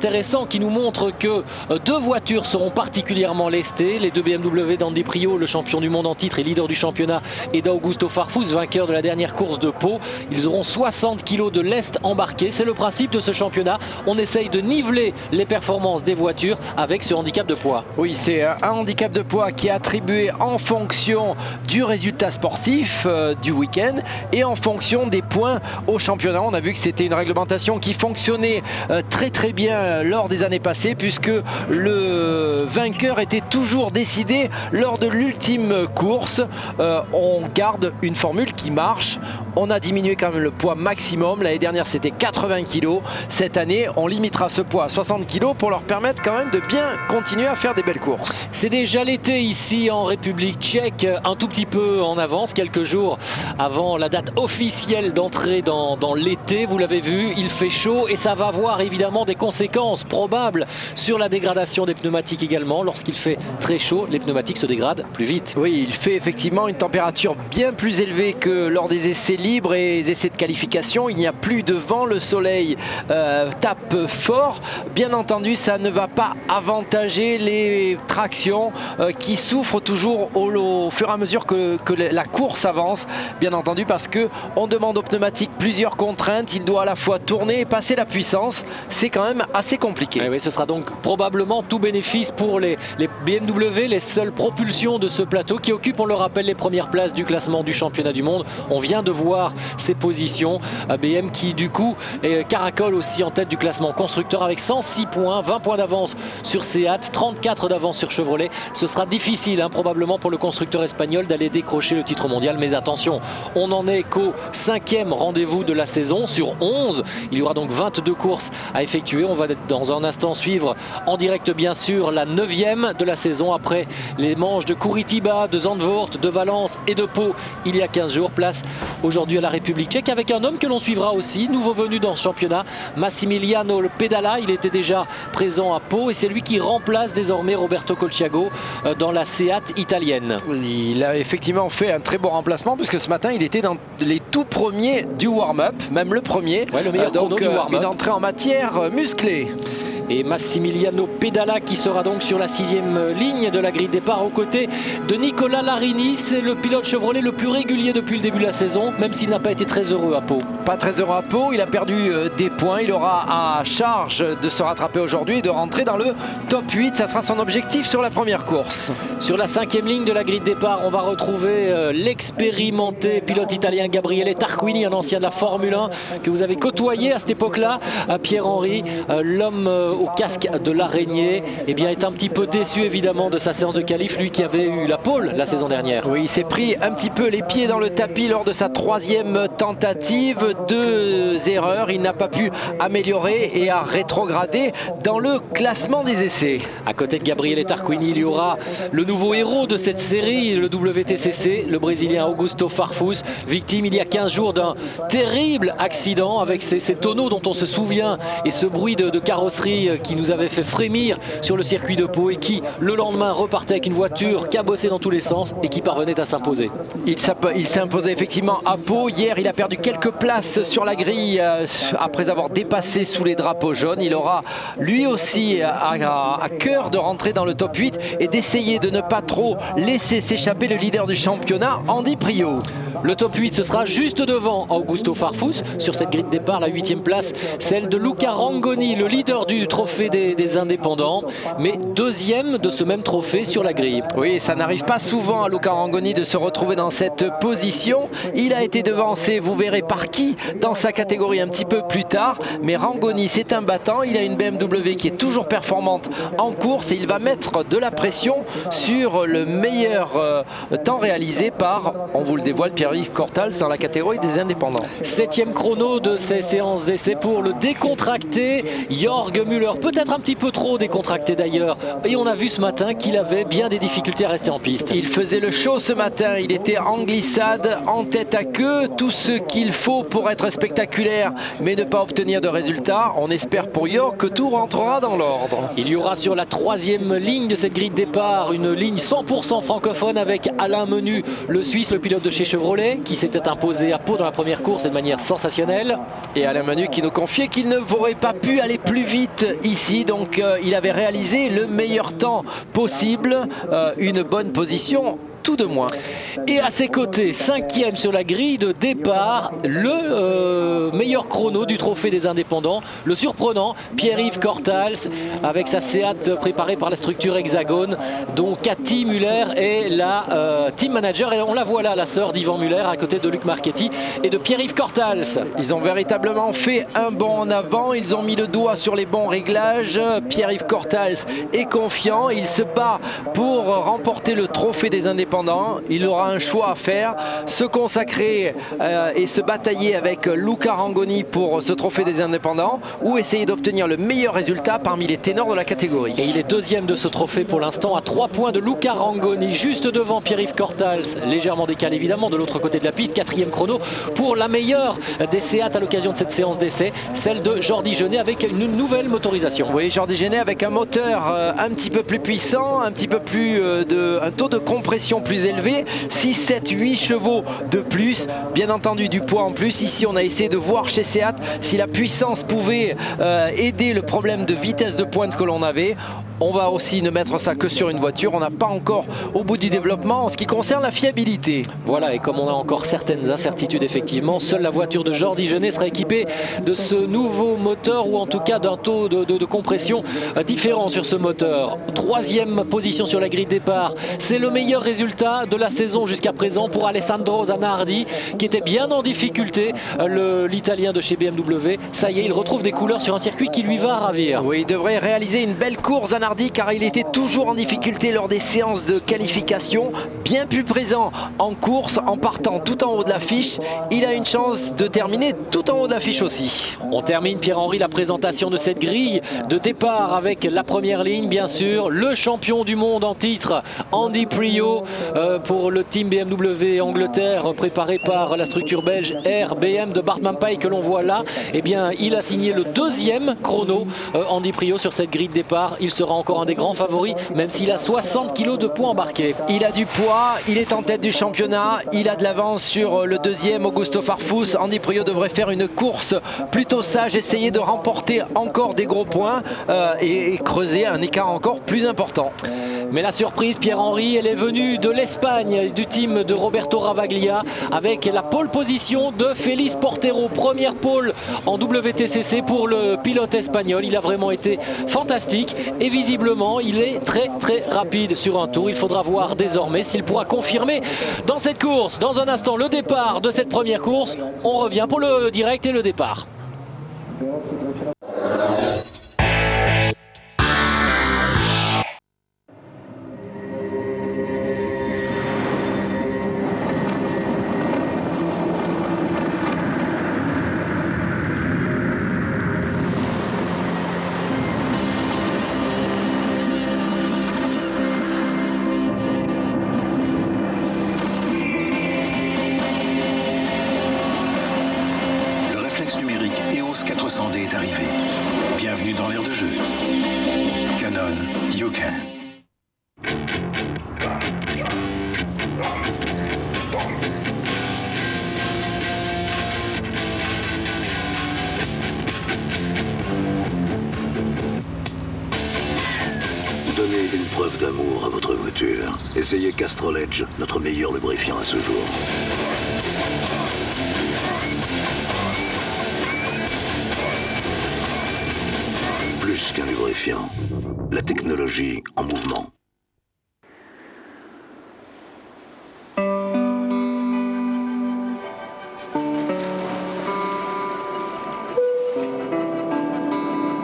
Intéressant qui nous montre que deux voitures seront particulièrement lestées. Les deux BMW d'Andy Priaulx, le champion du monde en titre et leader du championnat, et d'Augusto Farfus, vainqueur de la dernière course de Pau. Ils auront 60 kg de lest embarqué. C'est le principe de ce championnat. On essaye de niveler les performances des voitures avec ce handicap de poids. Oui, c'est un handicap de poids qui est attribué en fonction du résultat sportif du week-end et en fonction des points au championnat. On a vu que c'était une réglementation qui fonctionnait très bien lors des années passées, puisque le vainqueur était toujours décidé lors de l'ultime course. On garde une formule qui marche. On a diminué quand même le poids maximum. L'année dernière c'était 80 kg. Cette année on limitera ce poids à 60 kg pour leur permettre quand même de bien continuer à faire des belles courses. C'est déjà l'été ici en République tchèque, un tout petit peu en avance, quelques jours avant la date officielle d'entrée dans l'été. Vous l'avez vu, il fait chaud et ça va avoir évidemment des conséquences probables sur la dégradation des pneumatiques également. Lorsqu'il fait très chaud, les pneumatiques se dégradent plus vite. Oui, il fait effectivement une température bien plus élevée que lors des essais libres et des essais de qualification. Il n'y a plus de vent, le soleil tape fort. Bien entendu, ça ne va pas avantager les tractions qui souffrent toujours au fur et à mesure que la course avance. Bien entendu, parce qu'on demande aux pneumatiques plusieurs contraintes. Il doit à la fois tourner et passer la puissance. C'est quand même assez compliqué. Oui, ce sera donc probablement tout bénéfice pour les BMW, les seules propulsions de ce plateau qui occupent, on le rappelle, les premières places du classement du championnat du monde. On vient de voir ses positions. BM qui du coup caracole aussi en tête du classement constructeur avec 106 points, 20 points d'avance sur Seat, 34 d'avance sur Chevrolet. Ce sera difficile probablement pour le constructeur espagnol d'aller décrocher le titre mondial. Mais attention, on n'en est qu'au 5e rendez-vous de la saison sur 11. Il y aura donc 22 courses à effectuer. On va dans un instant suivre en direct bien sûr la 9e de la saison après les manches de Curitiba, de Zandvoort, de Valence et de Pau il y a 15 jours. Place aujourd'hui à la République tchèque avec un homme que l'on suivra aussi, nouveau venu dans ce championnat, Massimiliano Pedala. Il était déjà présent à Pau et c'est lui qui remplace désormais Roberto Colciago dans la Seat italienne. Il a effectivement fait un très bon remplacement puisque ce matin il était dans les tout premiers du warm-up, même le premier. Ouais, le meilleur chrono du warm-up. Une entrée en matière musclée. Et Massimiliano Pedala qui sera donc sur la 6e ligne de la grille de départ aux côtés de Nicolas Larini. C'est le pilote Chevrolet le plus régulier depuis le début de la saison, même s'il n'a pas été très heureux à Pau. Pas très heureux à Pau, il a perdu des points. Il aura à charge de se rattraper aujourd'hui et de rentrer dans le top 8. Ça sera son objectif sur la première course. Sur la 5e ligne de la grille de départ, on va retrouver l'expérimenté pilote italien Gabriele Tarquini, un ancien de la Formule 1 que vous avez côtoyé à cette époque-là. Pierre-Henri, l'homme au casque de l'araignée, est un petit peu déçu évidemment de sa séance de qualif, lui qui avait eu la pole la saison dernière. Oui, il s'est pris un petit peu les pieds dans le tapis lors de sa 3e tentative. 2 erreurs, il n'a pas pu améliorer et a rétrogradé dans le classement des essais. À côté de Gabriele Tarquini, il y aura le nouveau héros de cette série, le WTCC, le Brésilien Augusto Farfus, victime il y a 15 jours d'un terrible accident avec ces tonneaux dont on se souvient et ce bruit de carrosserie qui nous avait fait frémir sur le circuit de Pau et qui le lendemain repartait avec une voiture cabossée dans tous les sens et qui parvenait à s'imposer. Il s'est imposé effectivement à Pau. Hier il a perdu quelques places sur la grille après avoir dépassé sous les drapeaux jaunes. Il aura lui aussi à cœur de rentrer dans le top 8 et d'essayer de ne pas trop laisser s'échapper le leader du championnat, Andy Priaulx. Le top 8 ce sera juste devant Augusto Farfus sur cette grille de départ, la 8e place, celle de Luca Rangoni, le leader du trophée des indépendants, mais 2e de ce même trophée sur la grille. Oui, ça n'arrive pas souvent à Luca Rangoni de se retrouver dans cette position. Il a été devancé, vous verrez par qui, dans sa catégorie un petit peu plus tard, mais Rangoni c'est un battant. Il a une BMW qui est toujours performante en course et il va mettre de la pression sur le meilleur temps réalisé par, on vous le dévoile, Pierre-Yves Cortals dans la catégorie des indépendants. 7e chrono de ces séances d'essai pour le décontracté Jörg Müller, peut-être un petit peu trop décontracté d'ailleurs, et on a vu ce matin qu'il avait bien des difficultés à rester en piste. Il faisait le show ce matin, il était en glissade, en tête à queue, tout ce qu'il faut pour être spectaculaire mais ne pas obtenir de résultats. On espère pour Jörg que tout rentrera dans l'ordre. Il y aura sur la 3e ligne de cette grille de départ une ligne 100% francophone avec Alain Menu, le Suisse, le pilote de chez Chevrolet, qui s'était imposé à Pau dans la première course et de manière sensationnelle. Et Alain Menu qui nous confiait qu'il ne n'aurait pas pu aller plus vite rapide ici, donc il avait réalisé le meilleur temps possible, une bonne position. Tout de moins. Et à ses côtés, 5e sur la grille de départ, le meilleur chrono du trophée des indépendants, le surprenant Pierre-Yves Cortals avec sa Seat préparée par la structure Hexagone, dont Cathy Muller est la team manager. Et on la voit là, la sœur d'Yvan Muller, à côté de Luc Marchetti et de Pierre-Yves Cortals. Ils ont véritablement fait un bond en avant, ils ont mis le doigt sur les bons réglages. Pierre-Yves Cortals est confiant, il se bat pour remporter le trophée des indépendants. Il aura un choix à faire, se consacrer et se batailler avec Luca Rangoni pour ce trophée des indépendants, ou essayer d'obtenir le meilleur résultat parmi les ténors de la catégorie. Et il est 2e de ce trophée pour l'instant, à 3 points de Luca Rangoni, juste devant Pierre-Yves Cortals, légèrement décalé évidemment de l'autre côté de la piste. 4e chrono pour la meilleure des Seat à l'occasion de cette séance d'essai, celle de Jordi Genet avec une nouvelle motorisation. Oui, Jordi Genet avec un moteur un petit peu plus puissant, un petit peu plus un taux de compression plus élevé, 6, 7, 8 chevaux de plus, bien entendu du poids en plus. Ici on a essayé de voir chez Seat si la puissance pouvait aider le problème de vitesse de pointe que l'on avait. On va aussi ne mettre ça que sur une voiture, on n'a pas encore au bout du développement en ce qui concerne la fiabilité. Voilà, et comme on a encore certaines incertitudes effectivement, seule la voiture de Jordi Genet sera équipée de ce nouveau moteur, ou en tout cas d'un taux de compression différent sur ce moteur. 3e position sur la grille de départ, c'est le meilleur résultat de la saison jusqu'à présent pour Alessandro Zanardi, qui était bien en difficulté, l'Italien de chez BMW. Ça y est, il retrouve des couleurs sur un circuit qui lui va ravir. Oui, il devrait réaliser une belle course, Zanardi, car il était toujours en difficulté lors des séances de qualification, bien plus présent en course en partant tout en haut de l'affiche. Il a une chance de terminer tout en haut de l'affiche aussi. On termine, Pierre-Henri, la présentation de cette grille de départ avec la première ligne, bien sûr, le champion du monde en titre, Andy Priaulx, pour le team BMW Angleterre, préparé par la structure belge RBM de Bart Mampay que l'on voit là. Eh bien, il a signé le 2e chrono, Andy Priaulx, sur cette grille de départ. Il sera encore un des grands favoris, même s'il a 60 kg de poids embarqué. Il a du poids, il est en tête du championnat, il a de l'avance sur le 2e, Augusto Farfus. Andy Priaulx devrait faire une course plutôt sage, essayer de remporter encore des gros points et creuser un écart encore plus important. Mais la surprise, Pierre-Henri, elle est venue de l'Espagne, du team de Roberto Ravaglia, avec la pole position de Félix Portero. Première pole en WTCC pour le pilote espagnol. Il a vraiment été fantastique et visiblement, il est très rapide sur un tour. Il faudra voir désormais s'il pourra confirmer dans cette course. Dans un instant, le départ de cette première course. On revient pour le direct et le départ. Numérique EOS 400D est arrivé. Bienvenue dans l'ère de jeu. Canon, you can. Donnez une preuve d'amour à votre voiture. Essayez Castrol Edge, notre meilleur lubrifiant à ce jour. Plus qu'un lubrifiant, la technologie en mouvement.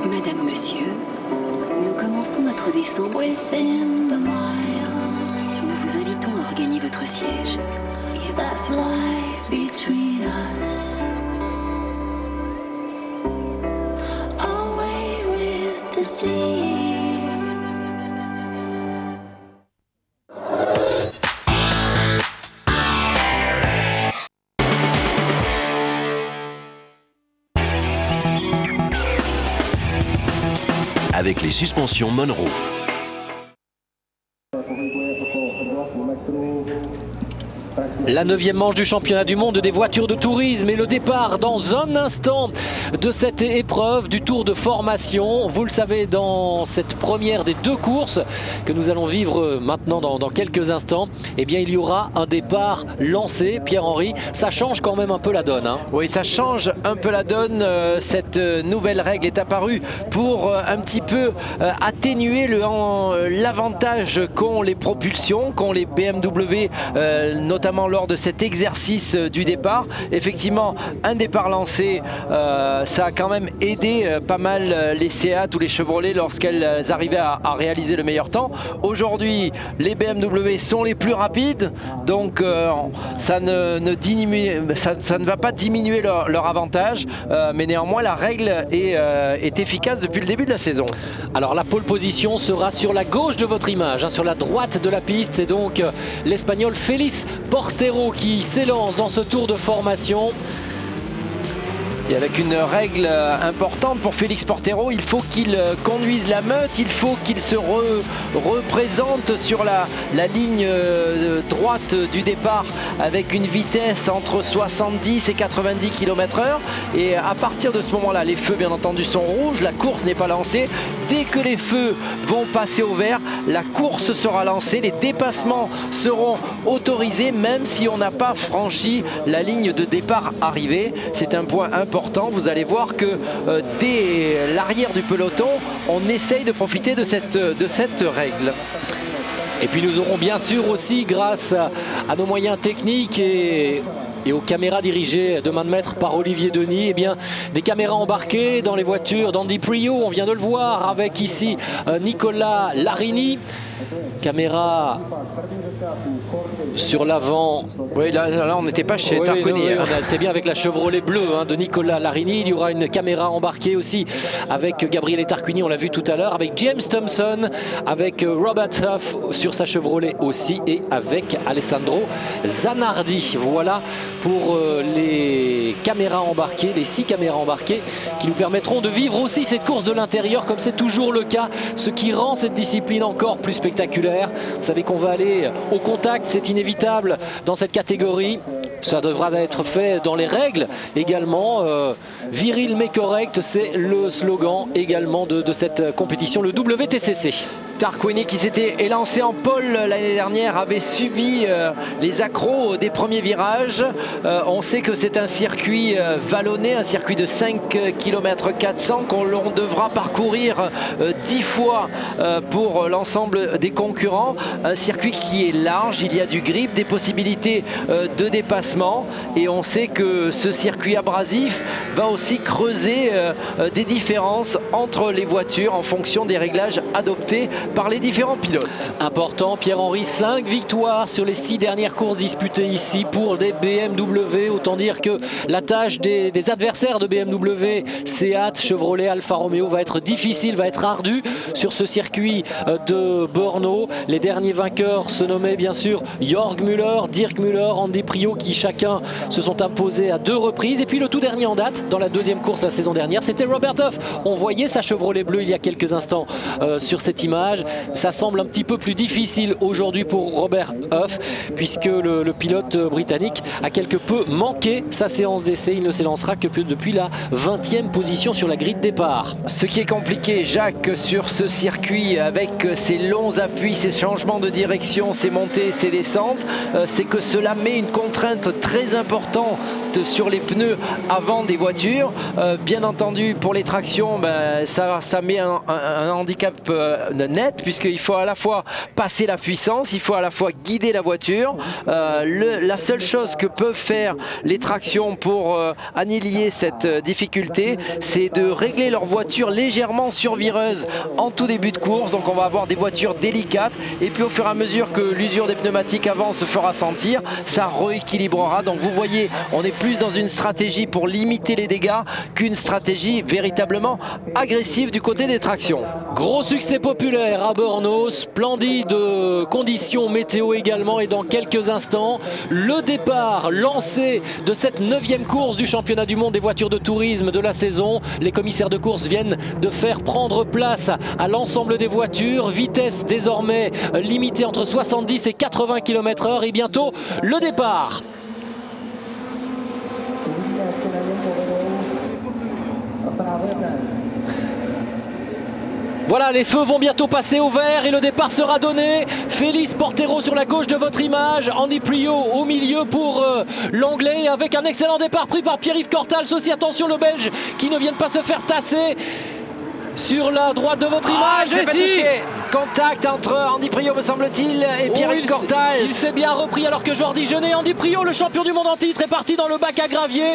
Madame, monsieur, nous commençons notre descente. Nous vous invitons à regagner votre siège et à vous assurer. Avec les suspensions Monroe. La 9e manche du championnat du monde des voitures de tourisme et le départ dans un instant de cette épreuve du tour de formation. Vous le savez, dans cette première des 2 courses que nous allons vivre maintenant dans quelques instants, eh bien il y aura un départ lancé. Pierre-Henri, ça change quand même un peu la donne, hein. Oui, ça change un peu la donne. Cette nouvelle règle est apparue pour un petit peu atténuer l'avantage qu'ont les propulsions, qu'ont les BMW, notamment lors de cet exercice du départ. Effectivement, un départ lancé, ça a quand même aidé pas mal les Seat ou les Chevrolet lorsqu'elles arrivaient à réaliser le meilleur temps. Aujourd'hui, les BMW sont les plus rapides, donc ça ne va pas diminuer leur avantage, mais néanmoins la règle est efficace depuis le début de la saison. Alors la pole position sera sur la gauche de votre image, hein, sur la droite de la piste. C'est donc l'Espagnol Félix Portero qui s'élance dans ce tour de formation. Et avec une règle importante pour Félix Portero, il faut qu'il conduise la meute, il faut qu'il se représente sur la ligne droite du départ avec une vitesse entre 70 et 90 km/h. Et à partir de ce moment-là, les feux bien entendu sont rouges, la course n'est pas lancée. Dès que les feux vont passer au vert, la course sera lancée, les dépassements seront autorisés même si on n'a pas franchi la ligne de départ arrivée. C'est un point important. Vous allez voir que dès l'arrière du peloton, on essaye de profiter de cette règle. Et puis nous aurons bien sûr aussi, grâce à nos moyens techniques et aux caméras dirigées de main de maître par Olivier Denis, eh bien, des caméras embarquées dans les voitures d'Andy Priault. On vient de le voir avec ici Nicolas Larini. Caméra sur l'avant. Oui, là on n'était pas chez Tarquini. On était bien avec la Chevrolet bleue, hein, de Nicolas Larini. Il y aura une caméra embarquée aussi avec Gabriele Tarquini, on l'a vu tout à l'heure, avec James Thompson, avec Robert Huff sur sa Chevrolet aussi, et avec Alessandro Zanardi. Voilà pour les caméras embarquées, les 6 caméras embarquées qui nous permettront de vivre aussi cette course de l'intérieur comme c'est toujours le cas, ce qui rend cette discipline encore plus spectaculaire. Vous savez qu'on va aller au contact, c'est inévitable dans cette catégorie. Ça devra être fait dans les règles également. Viril mais correct, c'est le slogan également de cette compétition, le WTCC. Tarquini, qui s'était élancé en pole l'année dernière, avait subi les accros des premiers virages. On sait que c'est un circuit vallonné, un circuit de 5 km 400 qu'on devra parcourir 10 fois pour l'ensemble des concurrents. Un circuit qui est large, il y a du grip, des possibilités de dépassement, et on sait que ce circuit abrasif va aussi creuser des différences entre les voitures en fonction des réglages adoptés par les différents pilotes. Important, Pierre-Henri, 5 victoires sur les 6 dernières courses disputées ici pour des BMW. Autant dire que la tâche des adversaires de BMW, Seat, Chevrolet, Alfa Romeo, va être difficile, va être ardue sur ce circuit de Brno. Les derniers vainqueurs se nommaient bien sûr Jörg Müller, Dirk Müller, Andy Priault, qui chacun se sont imposés à 2 reprises. Et puis le tout dernier en date, dans la 2e course la saison dernière, c'était Robert Huff. On voyait sa Chevrolet bleue il y a quelques instants sur cette image. Ça semble un petit peu plus difficile aujourd'hui pour Robert Huff, puisque le pilote britannique a quelque peu manqué sa séance d'essai. Il ne s'élancera que depuis la 20e position sur la grille de départ. Ce qui est compliqué, Jacques, sur ce circuit, avec ces longs appuis, ces changements de direction, ces montées, ces descentes, c'est que cela met une contrainte très importante sur les pneus avant des voitures. Bien entendu, pour les tractions, ça met un handicap net, puisqu'il faut à la fois passer la puissance, il faut à la fois guider la voiture. La seule chose que peuvent faire les tractions pour annihiler cette difficulté, c'est de régler leur voiture légèrement survireuse en tout début de course. Donc on va avoir des voitures délicates, et puis au fur et à mesure que l'usure des pneumatiques avant se fera sentir, ça rééquilibrera. Donc vous voyez, on est plus dans une stratégie pour limiter les dégâts qu'une stratégie véritablement agressive du côté des tractions. Gros succès populaire à Brno, splendide conditions météo également, et dans quelques instants, le départ lancé de cette 9e course du championnat du monde des voitures de tourisme de la saison. Les commissaires de course viennent de faire prendre place à l'ensemble des voitures. Vitesse désormais limitée entre 70 et 80 km/h et bientôt le départ. Voilà, les feux vont bientôt passer au vert et le départ sera donné. Félix Portero sur la gauche de votre image, Andy Priaulx au milieu pour l'anglais, avec un excellent départ pris par Pierre-Yves Cortals. Aussi attention le belge qui ne vient pas se faire tasser. Sur la droite de votre image, contact entre Andy Priaulx me semble-t-il et Pierre-Yves Cortals. Il s'est bien repris alors que Jordi Genet. Andy Priaulx, le champion du monde en titre, est parti dans le bac à gravier.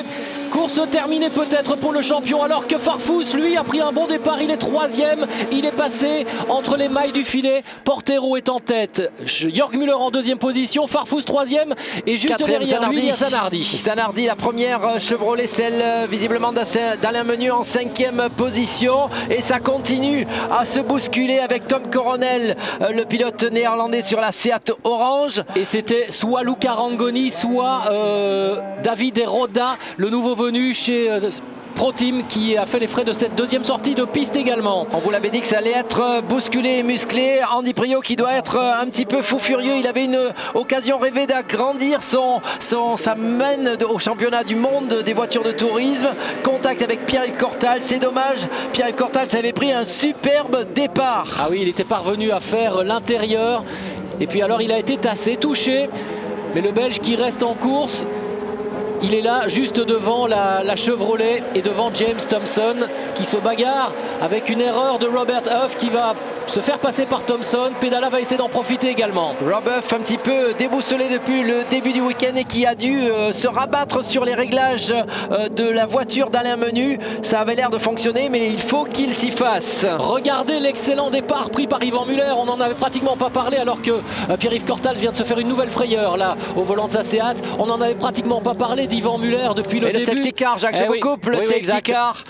Course terminée peut-être pour le champion, alors que Farfus lui a pris un bon départ. Il est 3e, il est passé entre les mailles du filet. Portero est en tête, Jörg Müller en 2e position, Farfus 3e et juste derrière lui il y a Zanardi. Zanardi, la première Chevrolet, celle visiblement d'Alain Menu en 5e position, et ça continue à se bousculer avec Tom Coronel, le pilote néerlandais sur la Seat Orange. Et c'était soit Luca Rangoni, soit David Roda, le nouveau venu chez ProTeam, qui a fait les frais de cette 2e sortie de piste également. On vous l'avait dit que ça allait être bousculé et musclé. Andy Priaulx qui doit être un petit peu fou furieux. Il avait une occasion rêvée d'agrandir sa mène au championnat du monde des voitures de tourisme. Contact avec Pierre-Yves Cortals, c'est dommage. Pierre-Yves Cortals avait pris un superbe départ. Ah oui, il était parvenu à faire l'intérieur. Et puis alors il a été tassé, touché. Mais le Belge qui reste en course, il est là juste devant la Chevrolet et devant James Thompson qui se bagarre avec une erreur de Robert Huff qui va se faire passer par Thompson. Pedala va essayer d'en profiter également. Robert Huff un petit peu déboussolé depuis le début du week-end et qui a dû se rabattre sur les réglages de la voiture d'Alain Menu. Ça avait l'air de fonctionner, mais il faut qu'il s'y fasse. Regardez l'excellent départ pris par Yvan Muller. On n'en avait pratiquement pas parlé alors que Pierre-Yves Cortals vient de se faire une nouvelle frayeur là au volant de sa Seat. On n'en avait pratiquement pas parlé d'Yvan Muller depuis le début. Le safety car, Jacques, je vous coupe, le safety car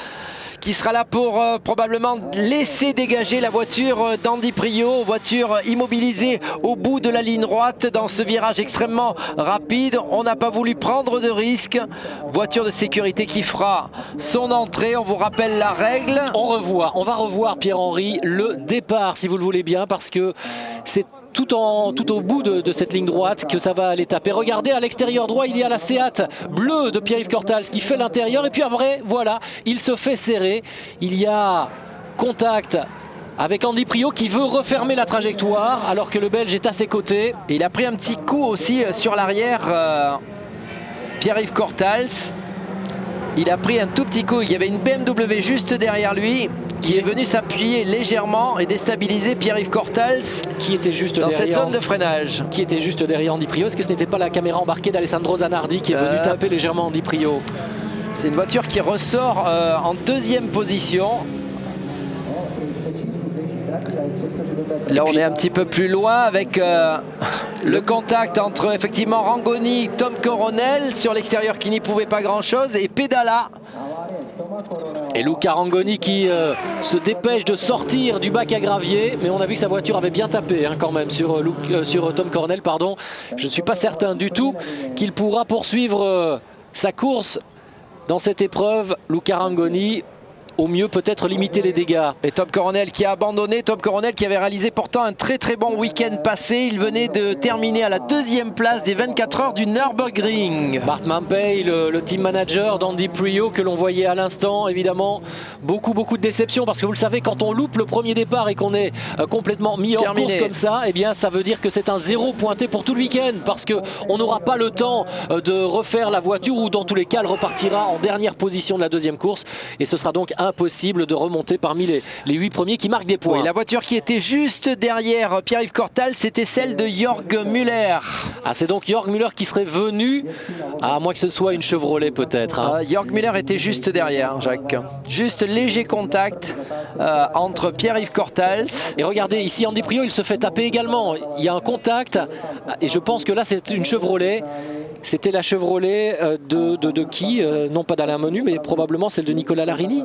qui sera là pour probablement laisser dégager la voiture d'Andy Priaulx, voiture immobilisée au bout de la ligne droite dans ce virage extrêmement rapide. On n'a pas voulu prendre de risque. Voiture de sécurité qui fera son entrée. On vous rappelle la règle. On va revoir Pierre-Henri le départ si vous le voulez bien, parce que c'est tout au bout de cette ligne droite que ça va aller taper. Regardez, à l'extérieur droit, il y a la Seat bleue de Pierre-Yves Cortals qui fait l'intérieur. Et puis après, voilà, il se fait serrer. Il y a contact avec Andy Priaulx qui veut refermer la trajectoire alors que le Belge est à ses côtés. Et il a pris un petit coup aussi sur l'arrière, Pierre-Yves Cortals. Il a pris un tout petit coup. Il y avait une BMW juste derrière lui qui est venu s'appuyer légèrement et déstabiliser Pierre-Yves Cortals qui était juste dans derrière, cette zone de freinage. Qui était juste derrière Andy Priaulx. Est-ce que ce n'était pas la caméra embarquée d'Alessandro Zanardi qui est venu taper légèrement Andy Priaulx? C'est une voiture qui ressort en 2e position. Là, on est un petit peu plus loin avec le contact entre effectivement Rangoni, Tom Coronel sur l'extérieur qui n'y pouvait pas grand-chose, et Pedala. Et Luca Rangoni qui se dépêche de sortir du bac à gravier, mais on a vu que sa voiture avait bien tapé quand même sur Tom Coronel. Pardon. Je ne suis pas certain du tout qu'il pourra poursuivre sa course dans cette épreuve. Luca Rangoni, au mieux peut-être limiter les dégâts. Et Tom Coronel qui a abandonné, Tom Coronel qui avait réalisé pourtant un très très bon week-end passé. Il venait de terminer à la 2e place des 24 heures du Nürburgring. Bart Mampey, le team manager d'Andy Priaulx que l'on voyait à l'instant, évidemment beaucoup de déception, parce que vous le savez, quand on loupe le premier départ et qu'on est complètement mis hors course comme ça, eh bien ça veut dire que c'est un 0 pointé pour tout le week-end, parce qu'on n'aura pas le temps de refaire la voiture, ou dans tous les cas elle repartira en dernière position de la 2e course, et ce sera donc impossible de remonter parmi les 8 premiers qui marquent des points. Oui, la voiture qui était juste derrière Pierre-Yves Cortals, c'était celle de Jörg Müller. Ah, c'est donc Jörg Müller qui serait venu, à moins que ce soit une Chevrolet peut-être. Jörg Müller était juste derrière, Jacques. Juste léger contact entre Pierre-Yves Cortals. Et regardez, ici Andy Priaulx, il se fait taper également. Il y a un contact, et je pense que là c'est une Chevrolet C'était la Chevrolet de qui non pas d'Alain Menu, mais probablement celle de Nicolas Larini.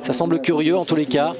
Ça semble curieux en tous les cas.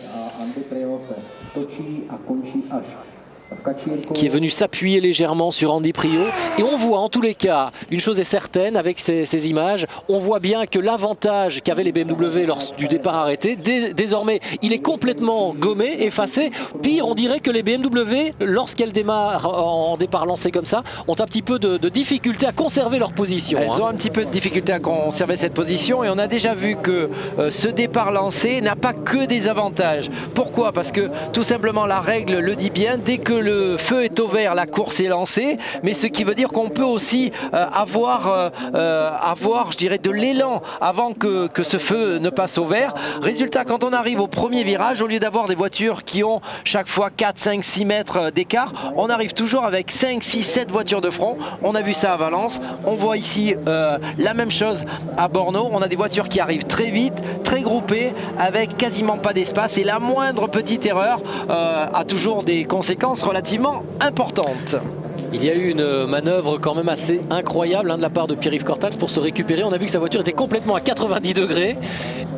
Qui est venu s'appuyer légèrement sur Andy Priaulx. Et on voit en tous les cas, une chose est certaine avec ces images, on voit bien que l'avantage qu'avaient les BMW lors du départ arrêté, désormais il est complètement gommé, effacé. Pire, on dirait que les BMW, lorsqu'elles démarrent en départ lancé comme ça, ont un petit peu de difficulté à conserver leur position. Elles ont un petit peu de difficulté à conserver cette position et on a déjà vu que ce départ lancé n'a pas que des avantages. Pourquoi? Parce que tout simplement la règle le dit bien, dès que le feu est au vert, la course est lancée, mais ce qui veut dire qu'on peut aussi avoir, je dirais, de l'élan avant que ce feu ne passe au vert. Résultat, quand on arrive au premier virage, au lieu d'avoir des voitures qui ont chaque fois 4, 5, 6 mètres d'écart, on arrive toujours avec 5, 6, 7 voitures de front. On a vu ça à Valence, on voit ici la même chose à Borno. On a des voitures qui arrivent très vite, très groupées, avec quasiment pas d'espace, et la moindre petite erreur a toujours des conséquences relativement importantes. Il y a eu une manœuvre quand même assez incroyable de la part de Pierre-Yves Cortals pour se récupérer. On a vu que sa voiture était complètement à 90 degrés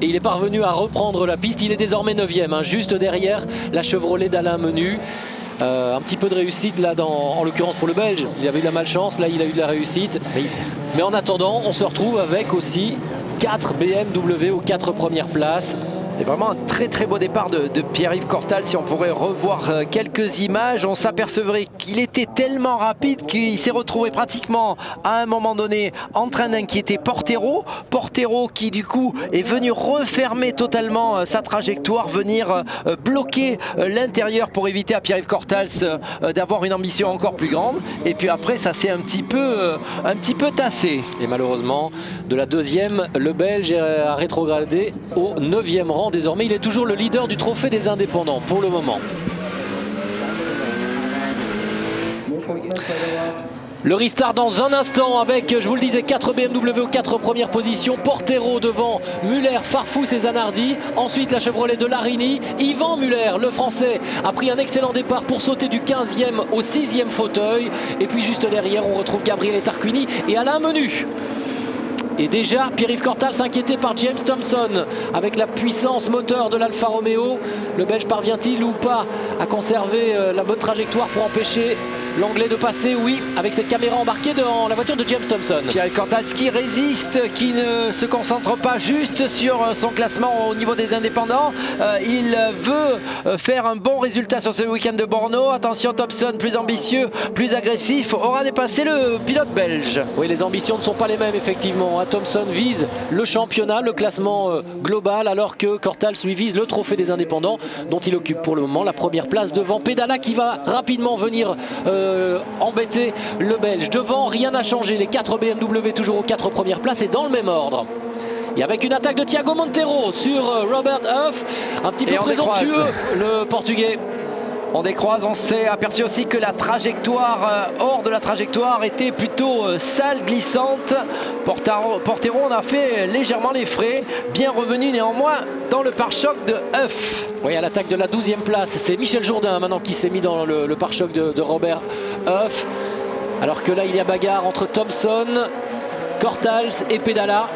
et il est parvenu à reprendre la piste. Il est désormais 9e, juste derrière la Chevrolet d'Alain Menu. Un petit peu de réussite là, en l'occurrence pour le Belge. Il avait eu de la malchance, là il a eu de la réussite. Mais en attendant, on se retrouve avec aussi 4 BMW aux 4 premières places. C'est vraiment un très beau départ de Pierre-Yves Cortals. Si on pourrait revoir quelques images, on s'apercevrait qu'il était tellement rapide qu'il s'est retrouvé pratiquement à un moment donné en train d'inquiéter Portero. Portero qui du coup est venu refermer totalement sa trajectoire, venir bloquer l'intérieur pour éviter à Pierre-Yves Cortals d'avoir une ambition encore plus grande. Et puis après ça s'est un petit peu tassé. Et malheureusement, de la 2e, le Belge a rétrogradé au 9e rang. Désormais, il est toujours le leader du trophée des indépendants pour le moment. Le restart dans un instant avec, je vous le disais, 4 BMW aux 4 premières positions. Portero devant Muller, Farfus et Zanardi. Ensuite, la Chevrolet de Larini. Yvan Muller, le Français, a pris un excellent départ pour sauter du 15e au 6e fauteuil. Et puis juste derrière, on retrouve Gabriele Tarquini et Alain Menu. Et déjà, Pierre-Yves Cortals s'inquiétait par James Thompson avec la puissance moteur de l'Alfa Romeo. Le Belge parvient-il ou pas à conserver la bonne trajectoire pour empêcher l'Anglais de passer? Oui, avec cette caméra embarquée dans la voiture de James Thompson. Pierre-Yves Cortals qui résiste, qui ne se concentre pas juste sur son classement au niveau des indépendants. Il veut faire un bon résultat sur ce week-end de Borno. Attention, Thompson, plus ambitieux, plus agressif, aura dépassé le pilote belge. Oui, les ambitions ne sont pas les mêmes effectivement. Thompson vise le championnat, le classement global, alors que Cortals lui vise le trophée des indépendants, dont il occupe pour le moment la première place devant Pedala, qui va rapidement venir embêter le Belge. Devant, rien n'a changé. Les 4 BMW toujours aux 4 premières places et dans le même ordre. Et avec une attaque de Thiago Monteiro sur Robert Huff, un petit peu présomptueux, le Portugais. On décroise, on s'est aperçu aussi que la trajectoire, hors de la trajectoire, était plutôt sale, glissante. Portero en a fait légèrement les frais, bien revenu néanmoins dans le pare-choc de Huff. Oui, à l'attaque de la 12e place, c'est Michel Jourdain maintenant qui s'est mis dans le pare-choc de Robert Huff. Alors que là, il y a bagarre entre Thompson, Cortals et Pedala.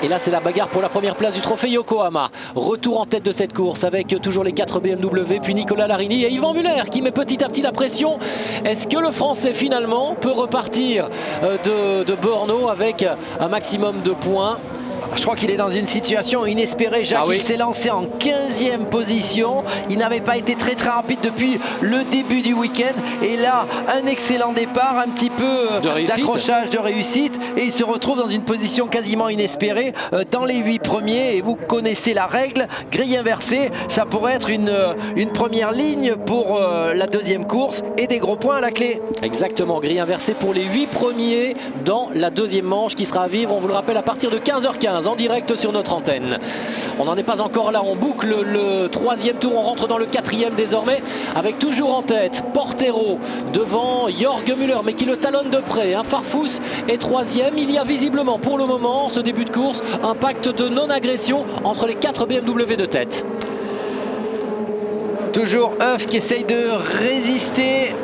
Et là, c'est la bagarre pour la première place du trophée Yokohama. Retour en tête de cette course avec toujours les 4 BMW, puis Nicolas Larini et Yvan Muller qui met petit à petit la pression. Est-ce que le Français finalement peut repartir de Borno avec un maximum de points? Je crois qu'il est dans une situation inespérée. Jacques, il s'est lancé en 15e position. Il n'avait pas été très rapide depuis le début du week-end. Et là, un excellent départ, un petit peu d'accrochage, de réussite. Et il se retrouve dans une position quasiment inespérée dans les 8 premiers. Et vous connaissez la règle, grille inversée. Ça pourrait être une première ligne pour la 2e course et des gros points à la clé. Exactement, grille inversée pour les 8 premiers dans la 2e manche qui sera à vivre, on vous le rappelle, à partir de 15h15. En direct sur notre antenne. On n'en est pas encore là, on boucle le 3e tour, on rentre dans le 4e désormais, avec toujours en tête Portero devant Jorg Müller, mais qui le talonne de près. Farfus est 3e. Il y a visiblement pour le moment, en ce début de course, un pacte de non-agression entre les 4 BMW de tête. Toujours Huff qui essaye de résister.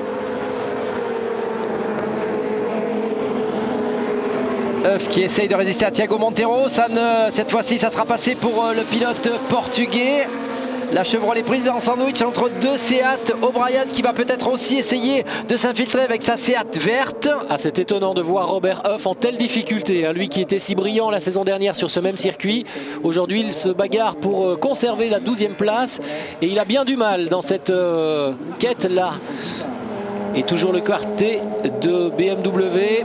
Huff qui essaye de résister à Thiago Monteiro. Cette fois-ci, ça sera passé pour le pilote portugais. La Chevrolet prise en sandwich entre deux Seat. O'Brien qui va peut-être aussi essayer de s'infiltrer avec sa Seat verte. Ah, c'est étonnant de voir Robert Huff en telle difficulté, hein. Lui qui était si brillant la saison dernière sur ce même circuit. Aujourd'hui, il se bagarre pour conserver la 12e place. Et il a bien du mal dans cette quête-là. Et toujours le quartet de BMW.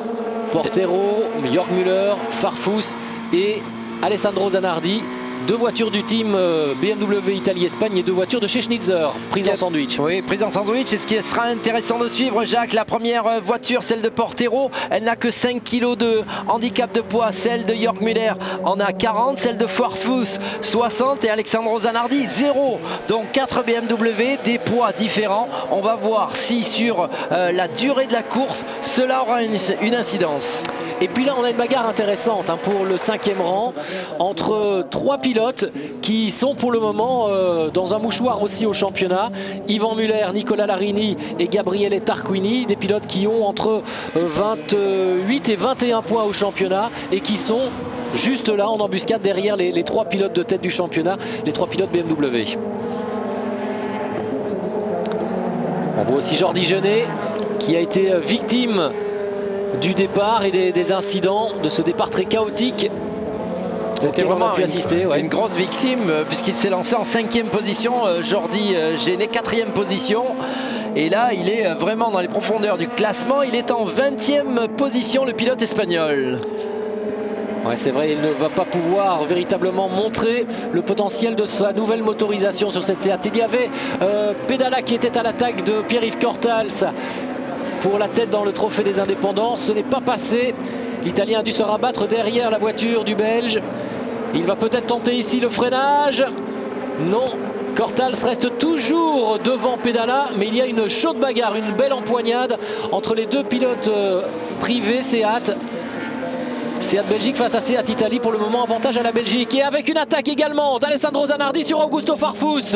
Portero, Jörg Müller, Farfus et Alessandro Zanardi. Deux voitures du team BMW Italie-Espagne et deux voitures de chez Schnitzer, prise en sandwich. Oui, prise en sandwich. Et ce qui sera intéressant de suivre, Jacques, la première voiture, celle de Portero, elle n'a que 5 kg de handicap de poids. Celle de Jörg Müller en a 40, celle de Farfus 60 et Alessandro Zanardi 0. Donc 4 BMW, des poids différents. On va voir si sur la durée de la course, cela aura une incidence. Et puis là, on a une bagarre intéressante, hein, pour le 5e rang entre trois pilotes qui sont pour le moment dans un mouchoir aussi au championnat. Yvan Muller, Nicolas Larini et Gabriele Tarquini, des pilotes qui ont entre 28 et 21 points au championnat et qui sont juste là en embuscade derrière les trois pilotes de tête du championnat, les trois pilotes BMW. On voit aussi Jordi Genet qui a été victime du départ et des incidents de ce départ très chaotique. C'était vraiment pu assister, une grosse victime puisqu'il s'est lancé en 5e position. Jordi Genet 4e position. Et là, il est vraiment dans les profondeurs du classement. Il est en 20e position, le pilote espagnol. Ouais, c'est vrai, il ne va pas pouvoir véritablement montrer le potentiel de sa nouvelle motorisation sur cette Seat. Il y avait Pedala qui était à l'attaque de Pierre-Yves Cortals pour la tête dans le trophée des indépendants. Ce n'est pas passé. L'Italien a dû se rabattre derrière la voiture du Belge. Il va peut-être tenter ici le freinage. Non, Cortals reste toujours devant Pedala, mais il y a une chaude bagarre, une belle empoignade entre les deux pilotes privés Seat. Seat Belgique face à Seat Italie, pour le moment avantage à la Belgique. Et avec une attaque également d'Alessandro Zanardi sur Augusto Farfus.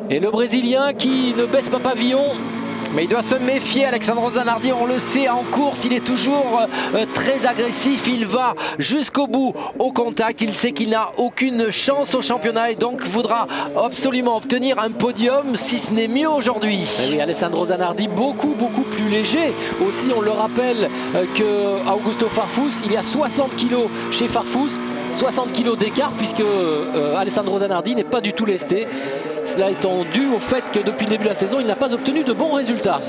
Et le Brésilien qui ne baisse pas pavillon. Mais il doit se méfier, Alessandro Zanardi, on le sait, en course, il est toujours très agressif, il va jusqu'au bout au contact, il sait qu'il n'a aucune chance au championnat et donc voudra absolument obtenir un podium, si ce n'est mieux aujourd'hui. Oui, Alessandro Zanardi beaucoup plus léger aussi, on le rappelle que Augusto Farfus, il y a 60 kg chez Farfus, 60 kg d'écart puisque Alessandro Zanardi n'est pas du tout lesté. Cela étant dû au fait que depuis le début de la saison, il n'a pas obtenu de bons résultats.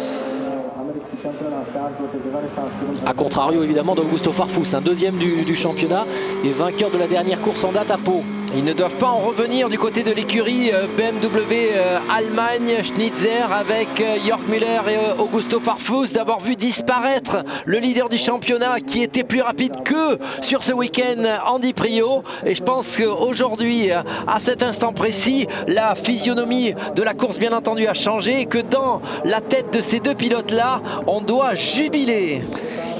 A contrario évidemment d'Augusto Farfus, un deuxième du championnat et vainqueur de la dernière course en date à Pau. Ils ne doivent pas en revenir du côté de l'écurie BMW Allemagne, Schnitzer avec Jörg Müller et Augusto Farfus, d'avoir vu disparaître le leader du championnat qui était plus rapide que sur ce week-end, Andy Priaulx. Et je pense qu'aujourd'hui, à cet instant précis, la physionomie de la course bien entendu a changé et que dans la tête de ces deux pilotes-là, on doit jubiler.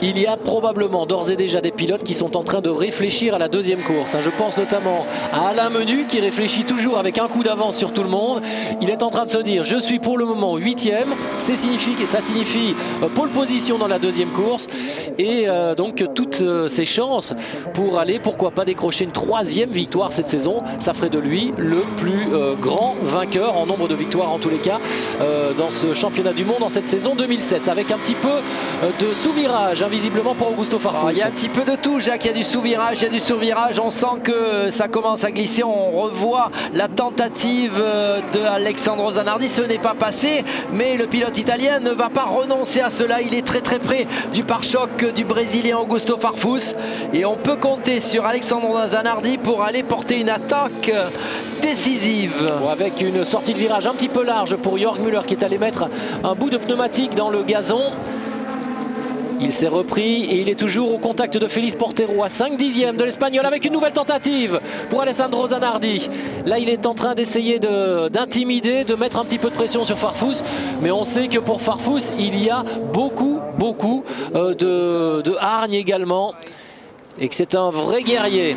Il y a probablement d'ores et déjà des pilotes qui sont en train de réfléchir à la deuxième course. Je pense notamment à Alain Menu qui réfléchit toujours avec un coup d'avance sur tout le monde. Il est en train de se dire, je suis pour le moment 8e, ça signifie pole position dans la deuxième course et donc toutes ses chances pour aller, pourquoi pas, décrocher une 3e victoire cette saison. Ça ferait de lui le plus grand vainqueur en nombre de victoires en tous les cas dans ce championnat du monde en cette saison 2007, avec un petit peu de sous-virage visiblement pour Augusto Farfus. Il y a un petit peu de tout, Jacques, il y a du sous-virage, il y a du sur-virage, on sent que ça commence à glisser, on revoit la tentative de Alessandro Zanardi, ce n'est pas passé, mais le pilote italien ne va pas renoncer à cela, il est très près du pare-choc du Brésilien Augusto Farfus et on peut compter sur Alessandro Zanardi pour aller porter une attaque décisive. Avec une sortie de virage un petit peu large pour Jörg Müller qui est allé mettre un bout de pneumatique dans le gazon. Il s'est repris et il est toujours au contact de Félix Portero à 5/10 de l'Espagnol avec une nouvelle tentative pour Alessandro Zanardi. Là, il est en train d'essayer d'intimider, de mettre un petit peu de pression sur Farfus. Mais on sait que pour Farfus, il y a beaucoup de hargne également. Et que c'est un vrai guerrier.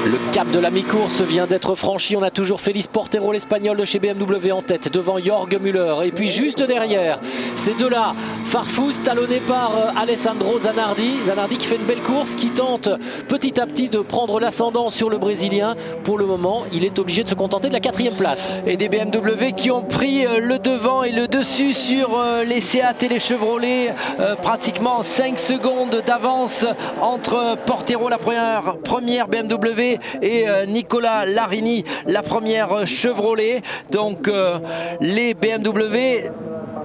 Le Cap de la mi-course vient d'être franchi. On a toujours Félix Portero, l'Espagnol de chez BMW en tête, devant Jörg Müller. Et puis juste derrière, ces deux-là, Farfus talonné par Alessandro Zanardi. Zanardi qui fait une belle course, qui tente petit à petit de prendre l'ascendant sur le Brésilien. Pour le moment, il est obligé de se contenter de la 4e place. Et des BMW qui ont pris le devant et le dessus sur les Seat et les Chevrolet. Pratiquement 5 secondes d'avance entre Portero, la première BMW, et Nicola Larini, la première Chevrolet. Donc les BMW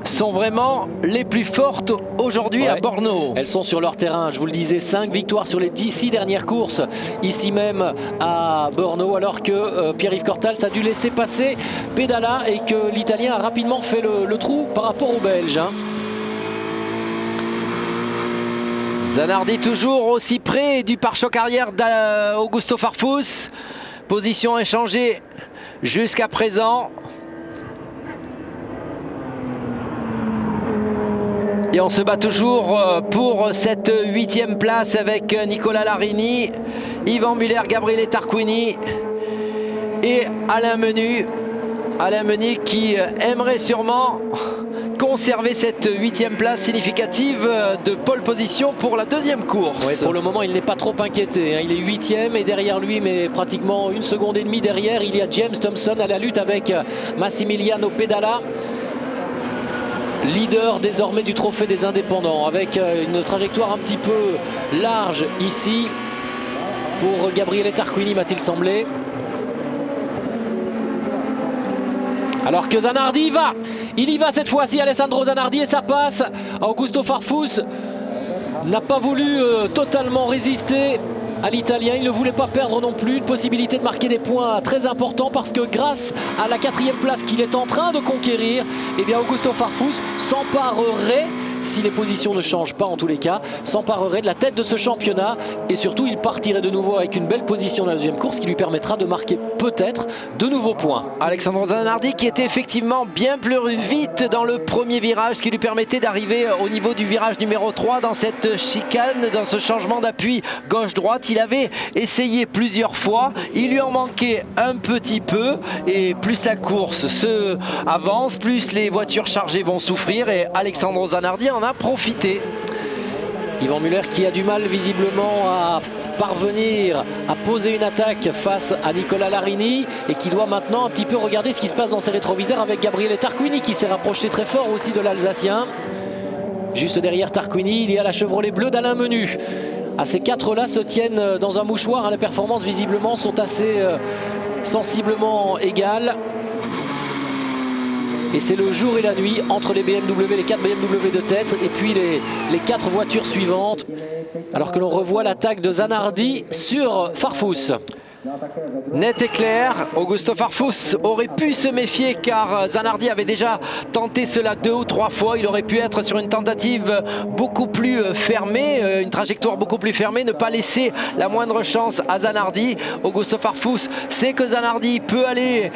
sont vraiment les plus fortes aujourd'hui à Borno. Elles sont sur leur terrain, je vous le disais, 5 victoires sur les 6 dernières courses ici même à Borno, alors que Pierre-Yves Cortals a dû laisser passer Pedala et que l'Italien a rapidement fait le trou par rapport aux Belges. Zanardi toujours aussi près du pare-choc arrière d'Augusto Farfus. Position échangée jusqu'à présent. Et on se bat toujours pour cette 8e place avec Nicola Larini, Yvan Muller, Gabriele Tarquini et Alain Menu. Alain Menu qui aimerait sûrement conserver cette 8e place significative de pole position pour la 2e course. Ouais, pour le moment, il n'est pas trop inquiété. Il est 8e et derrière lui, mais pratiquement 1,5 secondes derrière, il y a James Thompson à la lutte avec Massimiliano Pedala. Leader désormais du trophée des indépendants, avec une trajectoire un petit peu large ici pour Gabriele Tarquini, m'a-t-il semblé. Alors que Zanardi il y va cette fois-ci, Alessandro Zanardi, et ça passe. Augusto Farfus n'a pas voulu totalement résister à l'Italien, il ne voulait pas perdre non plus, une possibilité de marquer des points très importants, parce que grâce à la 4e place qu'il est en train de conquérir, eh bien Augusto Farfus s'emparerait, si les positions ne changent pas en tous les cas, s'emparerait de la tête de ce championnat, et surtout il partirait de nouveau avec une belle position dans la 2e course qui lui permettra de marquer peut-être de nouveaux points. Alessandro Zanardi qui était effectivement bien plus vite dans le premier virage, ce qui lui permettait d'arriver au niveau du virage numéro 3 dans cette chicane, dans ce changement d'appui gauche-droite. Il avait essayé plusieurs fois, il lui en manquait un petit peu, et plus la course se avance, plus les voitures chargées vont souffrir, et Alessandro Zanardi en a profité. Yvan Muller qui a du mal visiblement à parvenir à poser une attaque face à Nicola Larini, et qui doit maintenant un petit peu regarder ce qui se passe dans ses rétroviseurs avec Gabriele Tarquini qui s'est rapproché très fort aussi de l'Alsacien. Juste derrière Tarquini, il y a la Chevrolet bleue d'Alain Menu. Ces 4-là se tiennent dans un mouchoir. Les performances visiblement sont assez sensiblement égales. Et c'est le jour et la nuit entre les BMW, les 4 BMW de tête, et puis les 4 voitures suivantes. Alors que l'on revoit l'attaque de Zanardi sur Farfus. Net et clair, Augusto Farfus aurait pu se méfier, car Zanardi avait déjà tenté cela 2 ou 3 fois. Il aurait pu être sur une tentative beaucoup plus fermée, une trajectoire beaucoup plus fermée, ne pas laisser la moindre chance à Zanardi. Augusto Farfus sait que Zanardi peut aller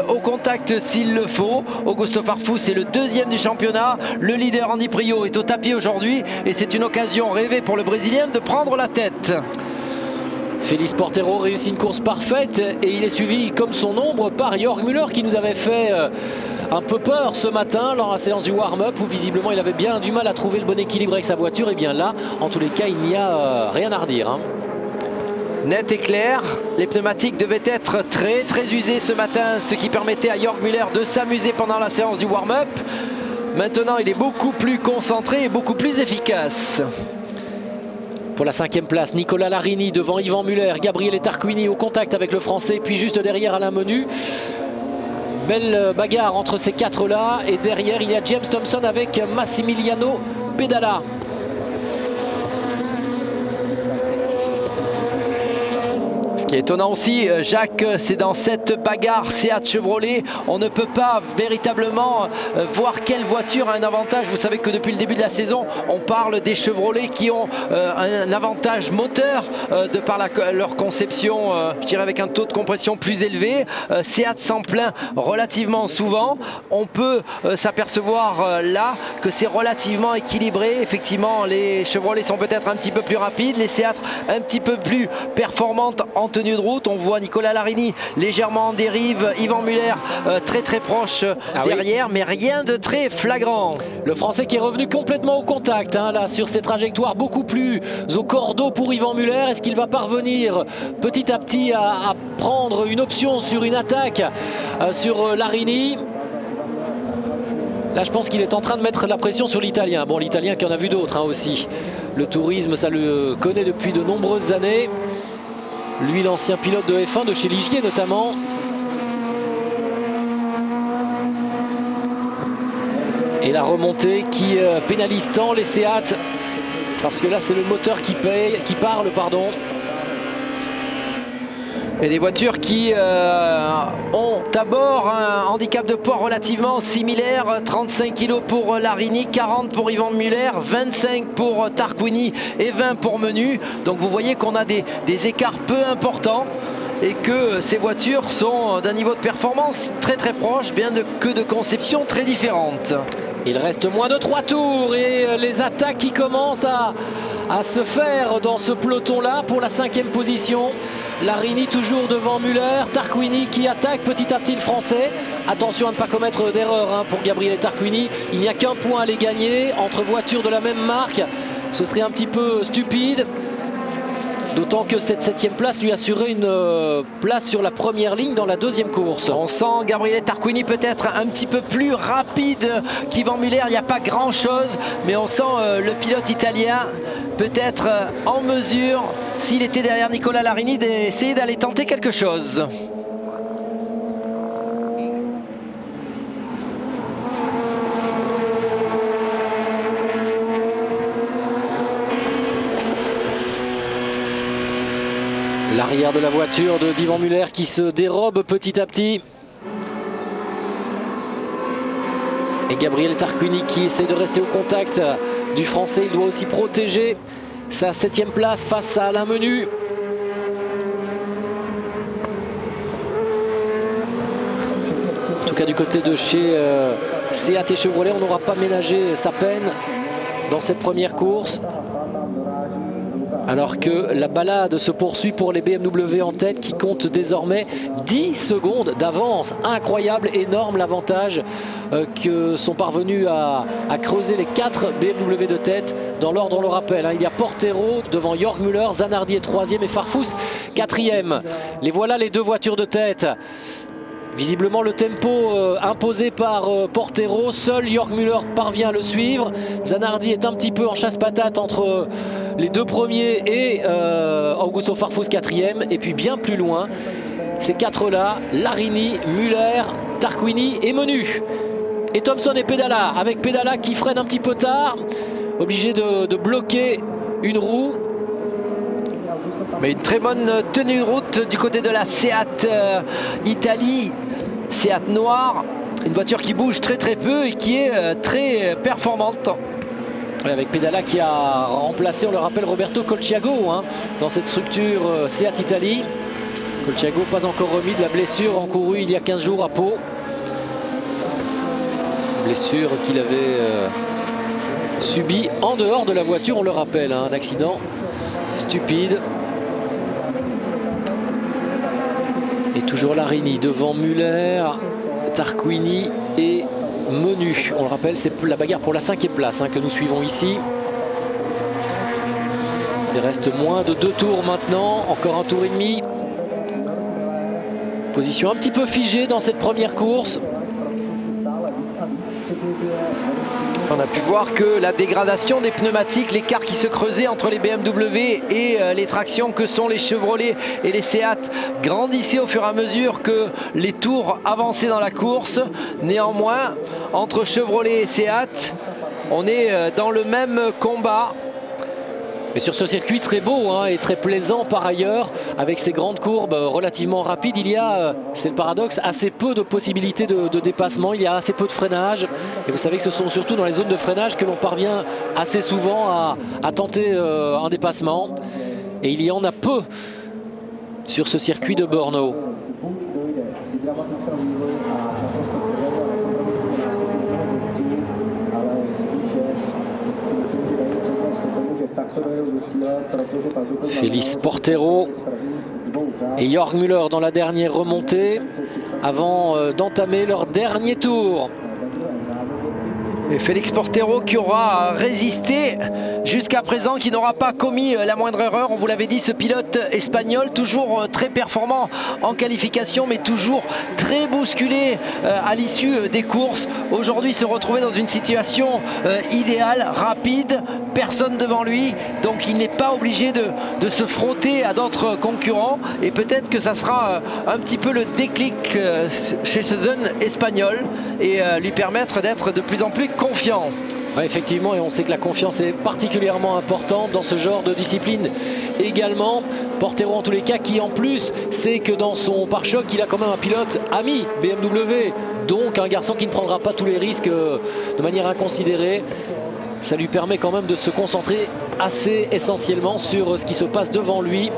au contact s'il le faut. Augusto Farfus est le 2e du championnat, le leader Andy Priaulx est au tapis aujourd'hui, et c'est une occasion rêvée pour le Brésilien de prendre la tête. Félix Portero réussit une course parfaite, et il est suivi comme son ombre par Jörg Müller, qui nous avait fait un peu peur ce matin lors de la séance du warm-up, où visiblement il avait bien du mal à trouver le bon équilibre avec sa voiture. Et bien là, en tous les cas, il n'y a rien à redire. Net et clair, les pneumatiques devaient être très usées ce matin, ce qui permettait à Jörg Müller de s'amuser pendant la séance du warm-up. Maintenant, il est beaucoup plus concentré et beaucoup plus efficace. Pour la 5e place, Nicola Larini devant Yvan Muller, Gabriele Tarquini au contact avec le Français, puis juste derrière Alain Menu. Belle bagarre entre ces 4-là, et derrière il y a James Thompson avec Massimiliano Pedala. Ce qui est étonnant aussi, Jacques, c'est dans cette bagarre Seat Chevrolet, on ne peut pas véritablement voir quelle voiture a un avantage. Vous savez que depuis le début de la saison, on parle des Chevrolet qui ont un avantage moteur de par leur conception, je dirais avec un taux de compression plus élevé. Seat s'en plaint relativement souvent. On peut s'apercevoir là que c'est relativement équilibré. Effectivement, les Chevrolet sont peut-être un petit peu plus rapides, les Seat un petit peu plus performantes en tenue tenue de route. On voit Nicolas Larini légèrement en dérive, Yvan Muller très proche derrière, mais rien de très flagrant. Le Français qui est revenu complètement au contact, hein, là, sur ses trajectoires beaucoup plus au cordeau pour Yvan Muller. Est-ce qu'il va parvenir petit à petit à prendre une option sur une attaque sur Larini? Là, je pense qu'il est en train de mettre la pression sur l'Italien. Bon, l'Italien qui en a vu d'autres aussi. Le tourisme, ça le connaît depuis de nombreuses années. Lui, l'ancien pilote de F1 de chez Ligier notamment. Et la remontée qui pénalise tant les Seat. Parce que là, c'est le moteur qui parle. Et des voitures qui ont d'abord un handicap de poids relativement similaire. 35 kg pour Larini, 40 pour Yvan Muller, 25 pour Tarquini et 20 pour Menu. Donc vous voyez qu'on a des écarts peu importants et que ces voitures sont d'un niveau de performance très proche, bien que de conception très différente. Il reste moins de 3 tours et les attaques qui commencent à se faire dans ce peloton-là pour la 5e position. Larini toujours devant Muller, Tarquini qui attaque petit à petit le Français. Attention à ne pas commettre d'erreur pour Gabriele Tarquini. Il n'y a qu'un point à les gagner entre voitures de la même marque. Ce serait un petit peu stupide. D'autant que cette 7e place lui assurait une place sur la première ligne dans la 2e course. On sent Gabriele Tarquini peut-être un petit peu plus rapide qu'Yvan Muller. Il n'y a pas grand-chose, mais on sent le pilote italien peut-être en mesure, s'il était derrière Nicolas Larini, d'essayer d'aller tenter quelque chose. L'arrière de la voiture de d'Yvan Muller qui se dérobe petit à petit. Et Gabriele Tarquini qui essaie de rester au contact du Français. Il doit aussi protéger sa 7e place face à Alain Menu. En tout cas du côté de chez Seat et Chevrolet, on n'aura pas ménagé sa peine dans cette première course. Alors que la balade se poursuit pour les BMW en tête qui comptent désormais 10 secondes d'avance. Incroyable, énorme l'avantage que sont parvenus à creuser les 4 BMW de tête. Dans l'ordre, on le rappelle, il y a Portero devant Jörg Müller, Zanardi est 3e et Farfus 4e. Les voilà les 2 voitures de tête. Visiblement le tempo imposé par Portero, seul Jörg Müller parvient à le suivre. Zanardi est un petit peu en chasse-patate entre les 2 premiers et Augusto Farfus 4e. Et puis bien plus loin, ces 4-là, Larini, Muller, Tarquini et Menu. Et Thompson et Pedala, avec Pedala qui freine un petit peu tard, obligé de bloquer une roue. Mais une très bonne tenue de route du côté de la Seat Italie, Seat noire, une voiture qui bouge très peu et qui est très performante. Avec Pedala qui a remplacé, on le rappelle, Roberto Colciago dans cette structure Seat Italie. Colciago pas encore remis de la blessure encourue il y a 15 jours à Pau. Blessure qu'il avait subie en dehors de la voiture, on le rappelle, un accident stupide. Et toujours Larini devant Muller, Tarquini et Menu. On le rappelle, c'est la bagarre pour la 5e place que nous suivons ici. Il reste moins de 2 tours maintenant, encore un tour et demi. Position un petit peu figée dans cette première course. On a pu voir que la dégradation des pneumatiques, l'écart qui se creusait entre les BMW et les tractions que sont les Chevrolet et les Seat grandissait au fur et à mesure que les tours avançaient dans la course. Néanmoins, entre Chevrolet et Seat, on est dans le même combat. Mais sur ce circuit très beau et très plaisant par ailleurs, avec ces grandes courbes relativement rapides, il y a, c'est le paradoxe, assez peu de possibilités de dépassement, il y a assez peu de freinage. Et vous savez que ce sont surtout dans les zones de freinage que l'on parvient assez souvent à tenter un dépassement. Et il y en a peu sur ce circuit de Brno. Félix Portero et Jörg Müller dans la dernière remontée avant d'entamer leur dernier tour. Et Félix Portero qui aura résisté jusqu'à présent, qui n'aura pas commis la moindre erreur. On vous l'avait dit, ce pilote espagnol, toujours très performant en qualification, mais toujours très bousculé à l'issue des courses. Aujourd'hui, se retrouver dans une situation idéale, rapide, personne devant lui, donc il n'est pas obligé de se frotter à d'autres concurrents. Et peut-être que ça sera un petit peu le déclic chez ce jeune espagnol et lui permettre d'être de plus en plus confiant. Ouais, effectivement, et on sait que la confiance est particulièrement importante dans ce genre de discipline également. Portero en tous les cas, qui en plus sait que dans son pare-choc il a quand même un pilote ami BMW, donc un garçon qui ne prendra pas tous les risques de manière inconsidérée. Ça lui permet quand même de se concentrer assez essentiellement sur ce qui se passe devant lui.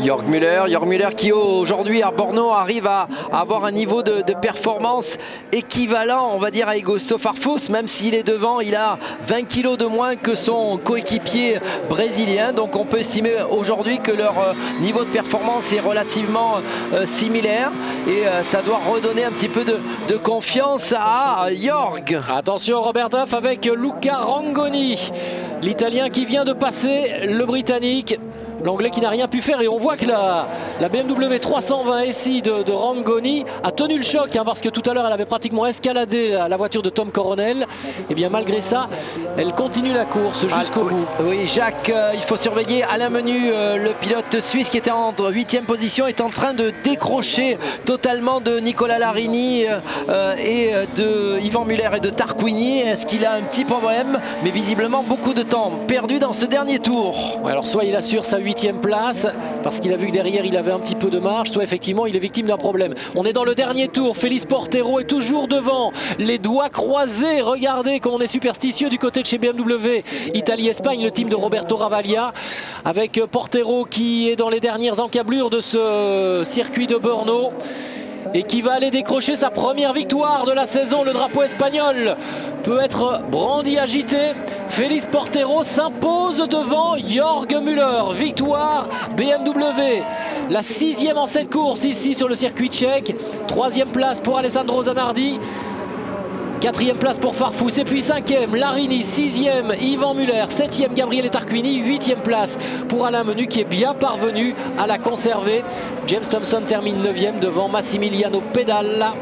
Jörg Müller qui aujourd'hui à Borno arrive à avoir un niveau de performance équivalent, on va dire, à Augusto Farfus, même s'il est devant, il a 20 kg de moins que son coéquipier brésilien, donc on peut estimer aujourd'hui que leur niveau de performance est relativement similaire et ça doit redonner un petit peu de confiance à Jörg. Attention, Robert Huff avec Luca Rangoni, l'Italien qui vient de passer le Britannique. L'Anglais qui n'a rien pu faire, et on voit que la BMW 320 SI de Rangoni a tenu le choc, parce que tout à l'heure elle avait pratiquement escaladé la voiture de Tom Coronel. Et bien malgré ça, elle continue la course jusqu'au bout. Oui, Jacques, il faut surveiller Alain Menu, le pilote suisse qui était en 8e position, est en train de décrocher totalement de Nicolas Larini et de Yvan Muller et de Tarquini. Est-ce qu'il a un petit problème? Mais visiblement beaucoup de temps perdu dans ce dernier tour. Ouais, alors soit il assure sa 8e place parce qu'il a vu que derrière il avait un petit peu de marge, soit effectivement il est victime d'un problème. On est dans le dernier tour, Félix Portero est toujours devant, les doigts croisés. Regardez comme on est superstitieux du côté de chez BMW Italie-Espagne, le team de Roberto Ravaglia, avec Portero qui est dans les dernières encablures de ce circuit de Brno et qui va aller décrocher sa première victoire de la saison. Le drapeau espagnol peut être brandi, agité. Félix Portero s'impose devant Jörg Müller. Victoire BMW, la 6e en cette course ici sur le circuit tchèque. 3e place pour Alessandro Zanardi. 4e place pour Farfus, et puis 5e Larini, 6e Yvan Muller, 7e Gabriele Tarquini, 8e place pour Alain Menu qui est bien parvenu à la conserver. James Thompson termine 9e devant Massimiliano Pedalla.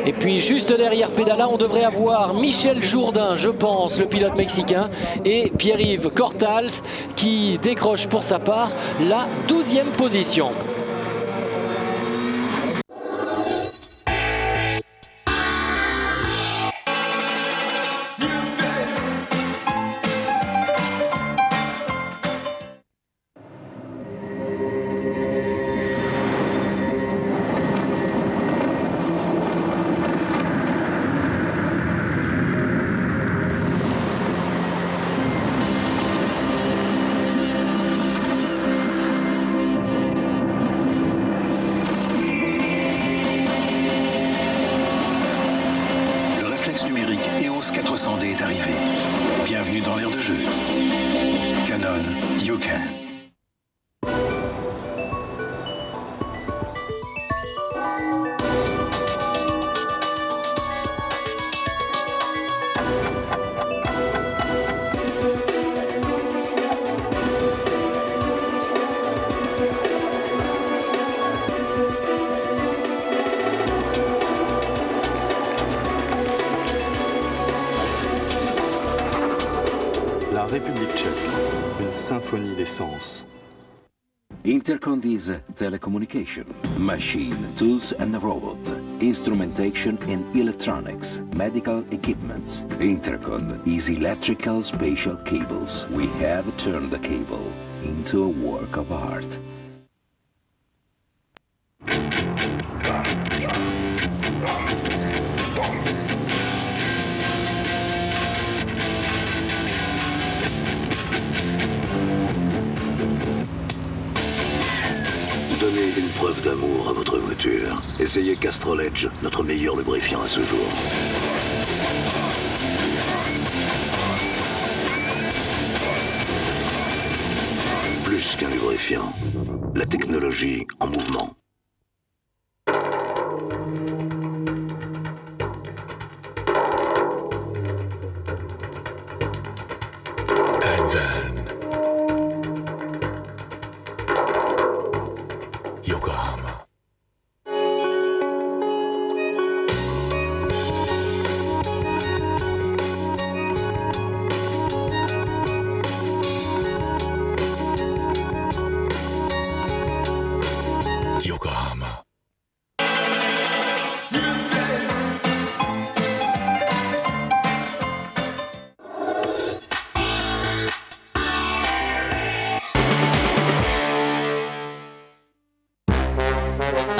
Et puis juste derrière Pedalla, on devrait avoir Michel Jourdain, je pense, le pilote mexicain, et Pierre-Yves Cortals qui décroche pour sa part la 12e position. Numérique EOS 400D est arrivé. Bienvenue dans l'ère de jeu. Canon, you can. La République tchèque, une symphonie des sens. Intercon is telecommunication, machine, tools and robot, instrumentation and electronics, medical equipments. Intercon is electrical spatial cables. We have turned the cable into a work of art. Donnez une preuve d'amour à votre voiture. Essayez Castrol Edge, notre meilleur lubrifiant à ce jour. Plus qu'un lubrifiant, la technologie en mouvement. Advan. Yokohama. Yokohama.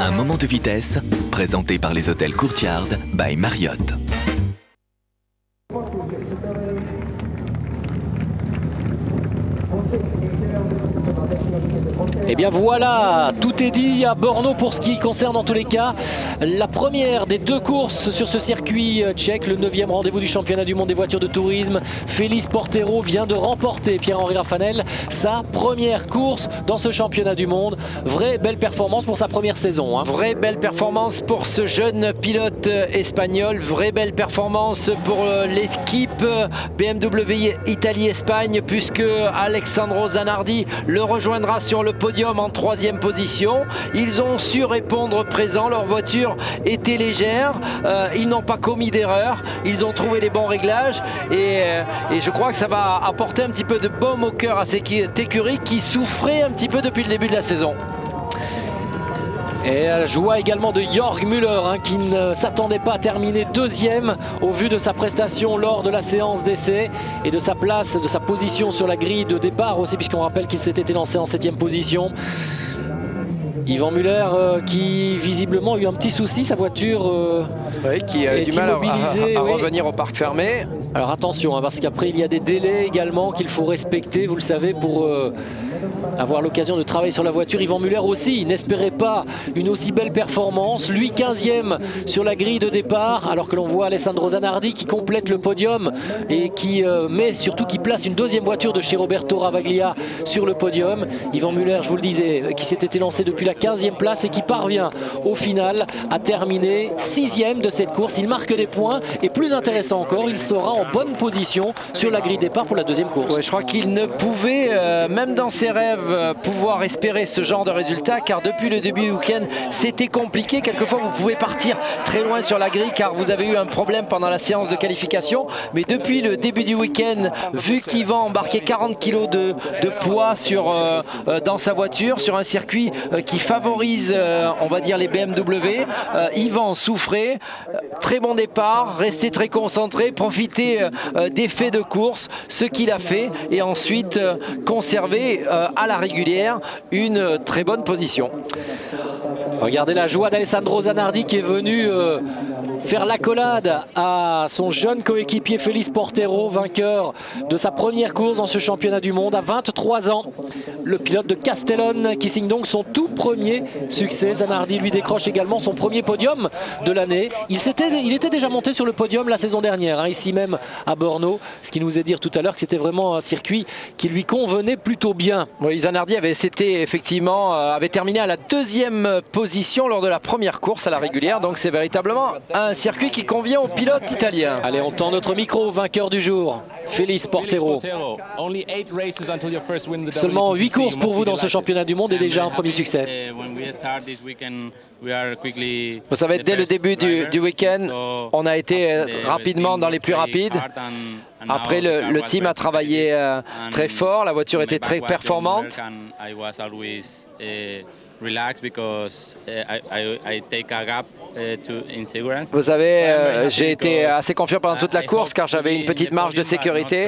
Un moment de vitesse, présenté par les hôtels Courtyard by Marriott. Et bien voilà, tout est dit à Brno pour ce qui concerne en tous les cas la première des deux courses sur ce circuit tchèque, le 9e rendez-vous du championnat du monde des voitures de tourisme. Félix Portero vient de remporter, Pierre-Henri Raffanel, sa première course dans ce championnat du monde. Vraie belle performance pour sa première saison. Hein. Vraie belle performance pour ce jeune pilote espagnol, vraie belle performance pour l'équipe BMW Italie-Espagne, puisque Alessandro Zanardi le rejoindra sur le podium en 3e position. Ils ont su répondre présent, leur voiture était légère, ils n'ont pas commis d'erreur, ils ont trouvé les bons réglages et je crois que ça va apporter un petit peu de baume au cœur à cette écurie qui souffrait un petit peu depuis le début de la saison. Et la joie également de Jörg Müller qui ne s'attendait pas à terminer 2e au vu de sa prestation lors de la séance d'essai et de sa place, de sa position sur la grille de départ aussi, puisqu'on rappelle qu'il s'était lancé en 7e position. Yvan Müller qui visiblement a eu un petit souci, sa voiture qui a eu du mal à revenir au parc fermé. Alors attention parce qu'après il y a des délais également qu'il faut respecter, vous le savez, pour avoir l'occasion de travailler sur la voiture. Yvan Müller aussi n'espérait pas une aussi belle performance, lui 15e sur la grille de départ, alors que l'on voit Alessandro Zanardi qui complète le podium et qui surtout qui place une 2e voiture de chez Roberto Ravaglia sur le podium. Yvan Müller, je vous le disais, qui s'était lancé depuis la 15e place et qui parvient au final à terminer 6e de cette course. Il marque des points et plus intéressant encore, il sera en bonne position sur la grille de départ pour la 2e course. Ouais, je crois qu'il ne pouvait, même dans ses rêves, pouvoir espérer ce genre de résultat, car depuis le début du week-end c'était compliqué. Quelquefois vous pouvez partir très loin sur la grille car vous avez eu un problème pendant la séance de qualification, mais depuis le début du week-end, vu qu'Yvan embarquait 40 kg de poids dans sa voiture sur un circuit qui favorise on va dire les BMW, Yvan souffrait, très bon départ, restait très concentré, profiter des faits de course, ce qu'il a fait, et ensuite conserver à la régulière une très bonne position. Regardez la joie d'Alessandro Zanardi qui est venu faire l'accolade à son jeune coéquipier Félix Portero, vainqueur de sa première course dans ce championnat du monde à 23 ans. Le pilote de Castellón qui signe donc son tout premier succès. Zanardi lui décroche également son premier podium de l'année. Il était déjà monté sur le podium la saison dernière, ici même à Brno, ce qui nous est dire tout à l'heure que c'était vraiment un circuit qui lui convenait plutôt bien. Oui, Zanardi avait terminé à la 2e position lors de la première course à la régulière, donc c'est véritablement un circuit qui convient aux pilotes italiens. Allez, on tend notre micro, vainqueur du jour, Félix Portero. Seulement 8 courses pour vous dans ce championnat du monde et déjà un premier succès. Vous savez, dès le début du week-end, on a été rapidement dans les plus rapides. Après, le team a travaillé très fort, la voiture était très performante. Vous savez, j'ai été assez confiant pendant toute la course car j'avais une petite marge de sécurité.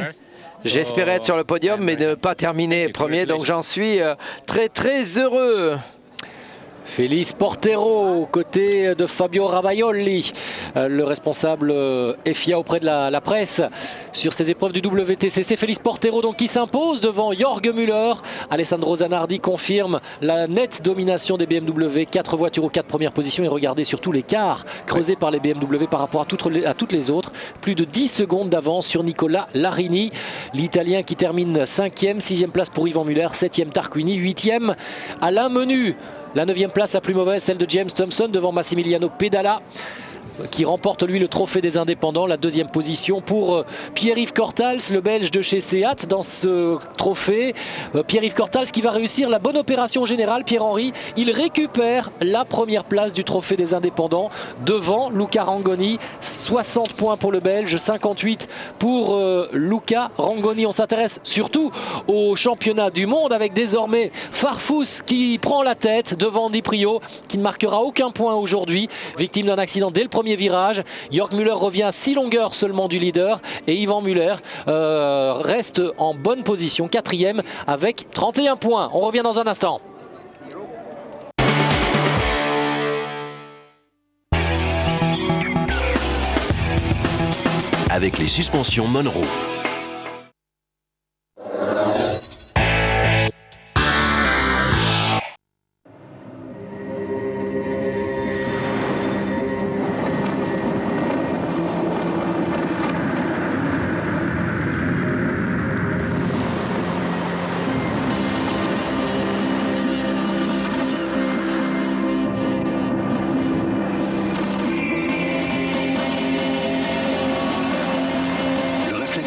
J'espérais être sur le podium mais ne pas terminer premier, donc j'en suis très très heureux. Félix Portero, aux côtés de Fabio Ravaioli, le responsable FIA auprès de la presse sur ces épreuves du WTCC. Félix Portero donc qui s'impose devant Jorg Müller. Alessandro Zanardi confirme la nette domination des BMW. 4 voitures aux 4 premières positions et regardez surtout l'écart creusé par les BMW par rapport à toutes les autres. Plus de 10 secondes d'avance sur Nicola Larini. L'Italien qui termine 5e, 6e place pour Yvan Muller, 7e Tarquini, 8e Alain Menu. La 9e place la plus mauvaise, celle de James Thompson devant Massimiliano Pedala, qui remporte lui le trophée des indépendants. La 2e position pour Pierre-Yves Cortals, le belge de chez Seat dans ce trophée. Pierre-Yves Cortals qui va réussir la bonne opération générale. Pierre-Henri, il récupère la première place du trophée des indépendants devant Luca Rangoni. 60 points pour le belge, 58 pour Luca Rangoni. On s'intéresse surtout au championnat du monde avec désormais Farfus qui prend la tête devant Di Prio, qui ne marquera aucun point aujourd'hui, victime d'un accident dès le premier virage. Jorg Müller revient à 6 longueurs seulement du leader et Yvan Muller reste en bonne position, 4e avec 31 points. On revient dans un instant. Avec les suspensions Monroe.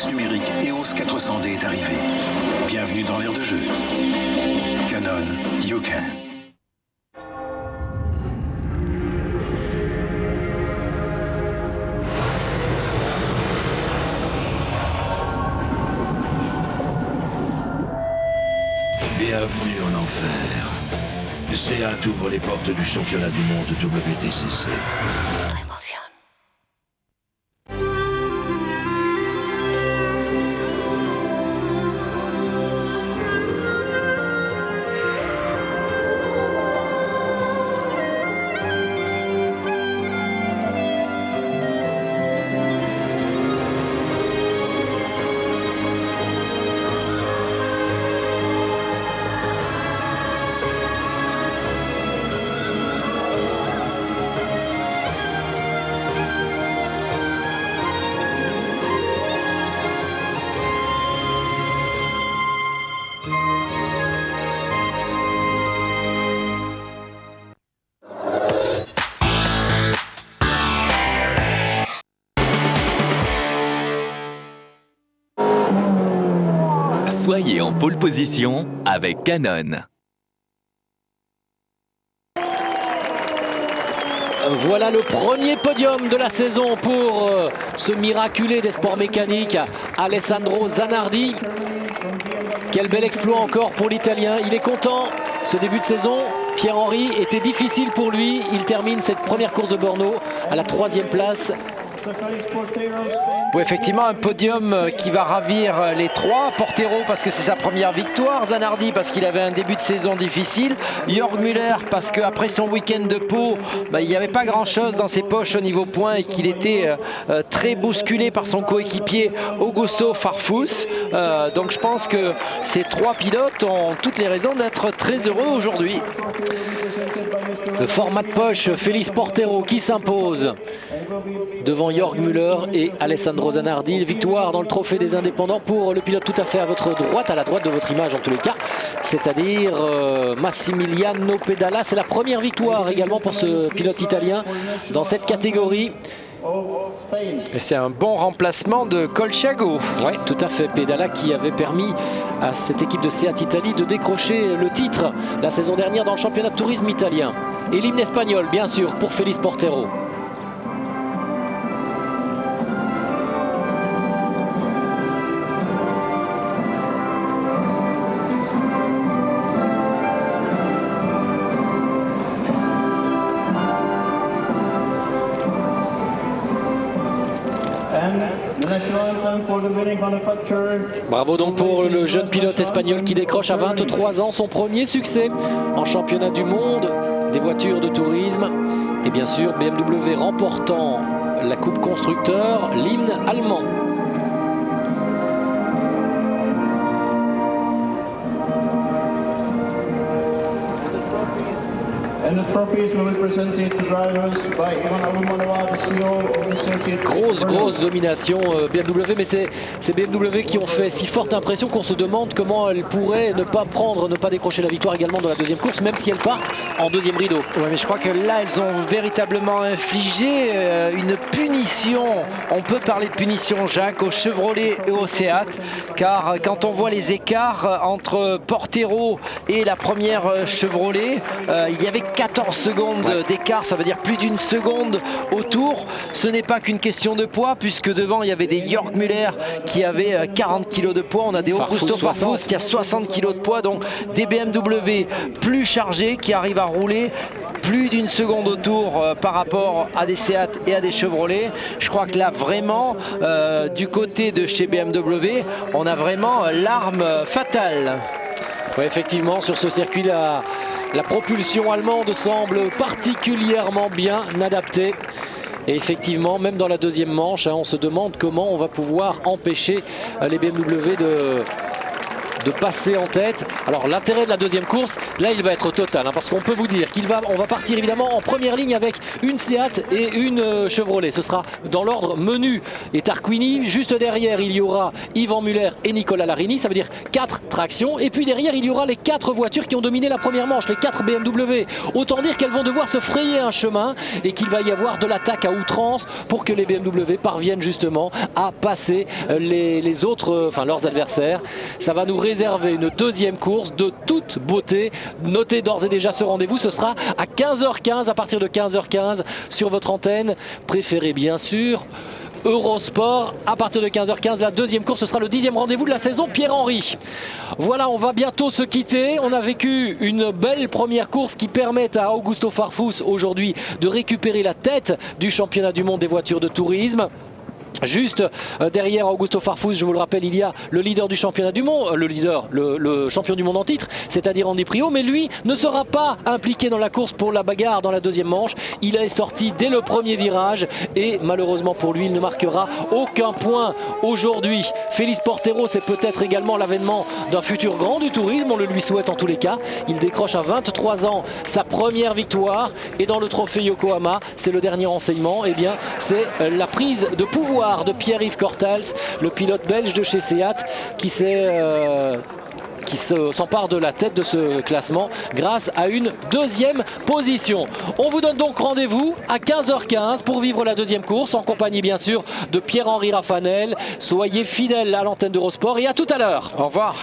Numérique EOS 400D est arrivé. Bienvenue dans l'ère de jeu. Canon, you can. Bienvenue en enfer. Seat ouvre les portes du championnat du monde WTCC. Soyez en pole position avec Canon. Voilà le premier podium de la saison pour ce miraculé des sports mécaniques, Alessandro Zanardi. Quel bel exploit encore pour l'Italien. Il est content. Ce début de saison, Pierre-Henri, était difficile pour lui. Il termine cette première course de Borno à la 3e place. Oui, effectivement, un podium qui va ravir les 3. Portero parce que c'est sa première victoire. Zanardi parce qu'il avait un début de saison difficile. Jorg Müller parce qu'après son week-end de Pau, il n'y avait pas grand-chose dans ses poches au niveau points et qu'il était très bousculé par son coéquipier Augusto Farfus. Donc je pense que ces 3 pilotes ont toutes les raisons d'être très heureux aujourd'hui. Le format de poche, Félix Portero qui s'impose devant Jorg Müller et Alessandro Zanardi. Victoire dans le trophée des indépendants pour le pilote tout à fait à votre droite, à la droite de votre image en tous les cas, c'est-à-dire Massimiliano Pedala. C'est la première victoire également pour ce pilote italien dans cette catégorie. Et c'est un bon remplacement de Colciago. Oui, tout à fait. Pedala qui avait permis à cette équipe de Seat Italie de décrocher le titre la saison dernière dans le championnat de tourisme italien. Et l'hymne espagnol, bien sûr, pour Félix Portero. Bravo donc pour le jeune pilote espagnol qui décroche à 23 ans son premier succès en championnat du monde des voitures de tourisme. Et bien sûr, BMW remportant la Coupe Constructeur, l'hymne allemand. Grosse domination BMW, mais c'est BMW qui ont fait si forte impression qu'on se demande comment elle pourrait ne pas décrocher la victoire également dans la deuxième course, même si elles partent en deuxième rideau. Ouais, mais je crois que là, elles ont véritablement infligé une punition. On peut parler de punition, Jacques, au Chevrolet et au Seat, car quand on voit les écarts entre Portero et la première Chevrolet, il y avait 14 secondes d'écart, ça veut dire plus d'une seconde au tour. Ce n'est pas qu'une question de poids, puisque devant il y avait des Jörg Müller qui avaient 40 kg de poids, on a des Augusto Farfus qui a 60 kg de poids, donc des BMW plus chargés qui arrivent à rouler plus d'une seconde au tour par rapport à des Seat et à des Chevrolet. Je crois que là vraiment du côté de chez BMW on a vraiment l'arme fatale. Oui, effectivement, sur ce circuit là, la propulsion allemande semble particulièrement bien adaptée. Et effectivement, même dans la deuxième manche, on se demande comment on va pouvoir empêcher les BMW de passer en tête. Alors l'intérêt de la deuxième course, là il va être total, parce qu'on peut vous dire on va partir évidemment en première ligne avec une Seat et une Chevrolet. Ce sera dans l'ordre Menu et Tarquini. Juste derrière il y aura Yvan Muller et Nicolas Larini, ça veut dire 4 tractions. Et puis derrière il y aura les 4 voitures qui ont dominé la première manche, les 4 BMW. Autant dire qu'elles vont devoir se frayer un chemin et qu'il va y avoir de l'attaque à outrance pour que les BMW parviennent justement à passer les autres, leurs adversaires. Ça va nous réserver une deuxième course de toute beauté. Notez d'ores et déjà ce rendez-vous, ce sera à 15h15, à partir de 15h15 sur votre antenne préférée bien sûr. Eurosport, à partir de 15h15, la deuxième course, ce sera le 10e rendez-vous de la saison Pierre-Henry. Voilà, on va bientôt se quitter. On a vécu une belle première course qui permet à Augusto Farfus aujourd'hui de récupérer la tête du championnat du monde des voitures de tourisme. Juste derrière Augusto Farfus, je vous le rappelle, il y a le leader du championnat du monde, le champion du monde en titre, c'est-à-dire Andy Priaulx, mais lui ne sera pas impliqué dans la course pour la bagarre dans la deuxième manche. Il est sorti dès le premier virage et malheureusement pour lui, il ne marquera aucun point aujourd'hui. Félix Portero, c'est peut-être également l'avènement d'un futur grand du tourisme, on le lui souhaite en tous les cas. Il décroche à 23 ans sa première victoire et dans le trophée Yokohama, c'est le dernier renseignement, et bien c'est la prise de pouvoir de Pierre-Yves Cortals, le pilote belge de chez Seat, qui s'empare de la tête de ce classement grâce à une deuxième position. On vous donne donc rendez-vous à 15h15 pour vivre la deuxième course en compagnie bien sûr de Pierre-Henri Raffanel. Soyez fidèles à l'antenne d'Eurosport et à tout à l'heure. Au revoir.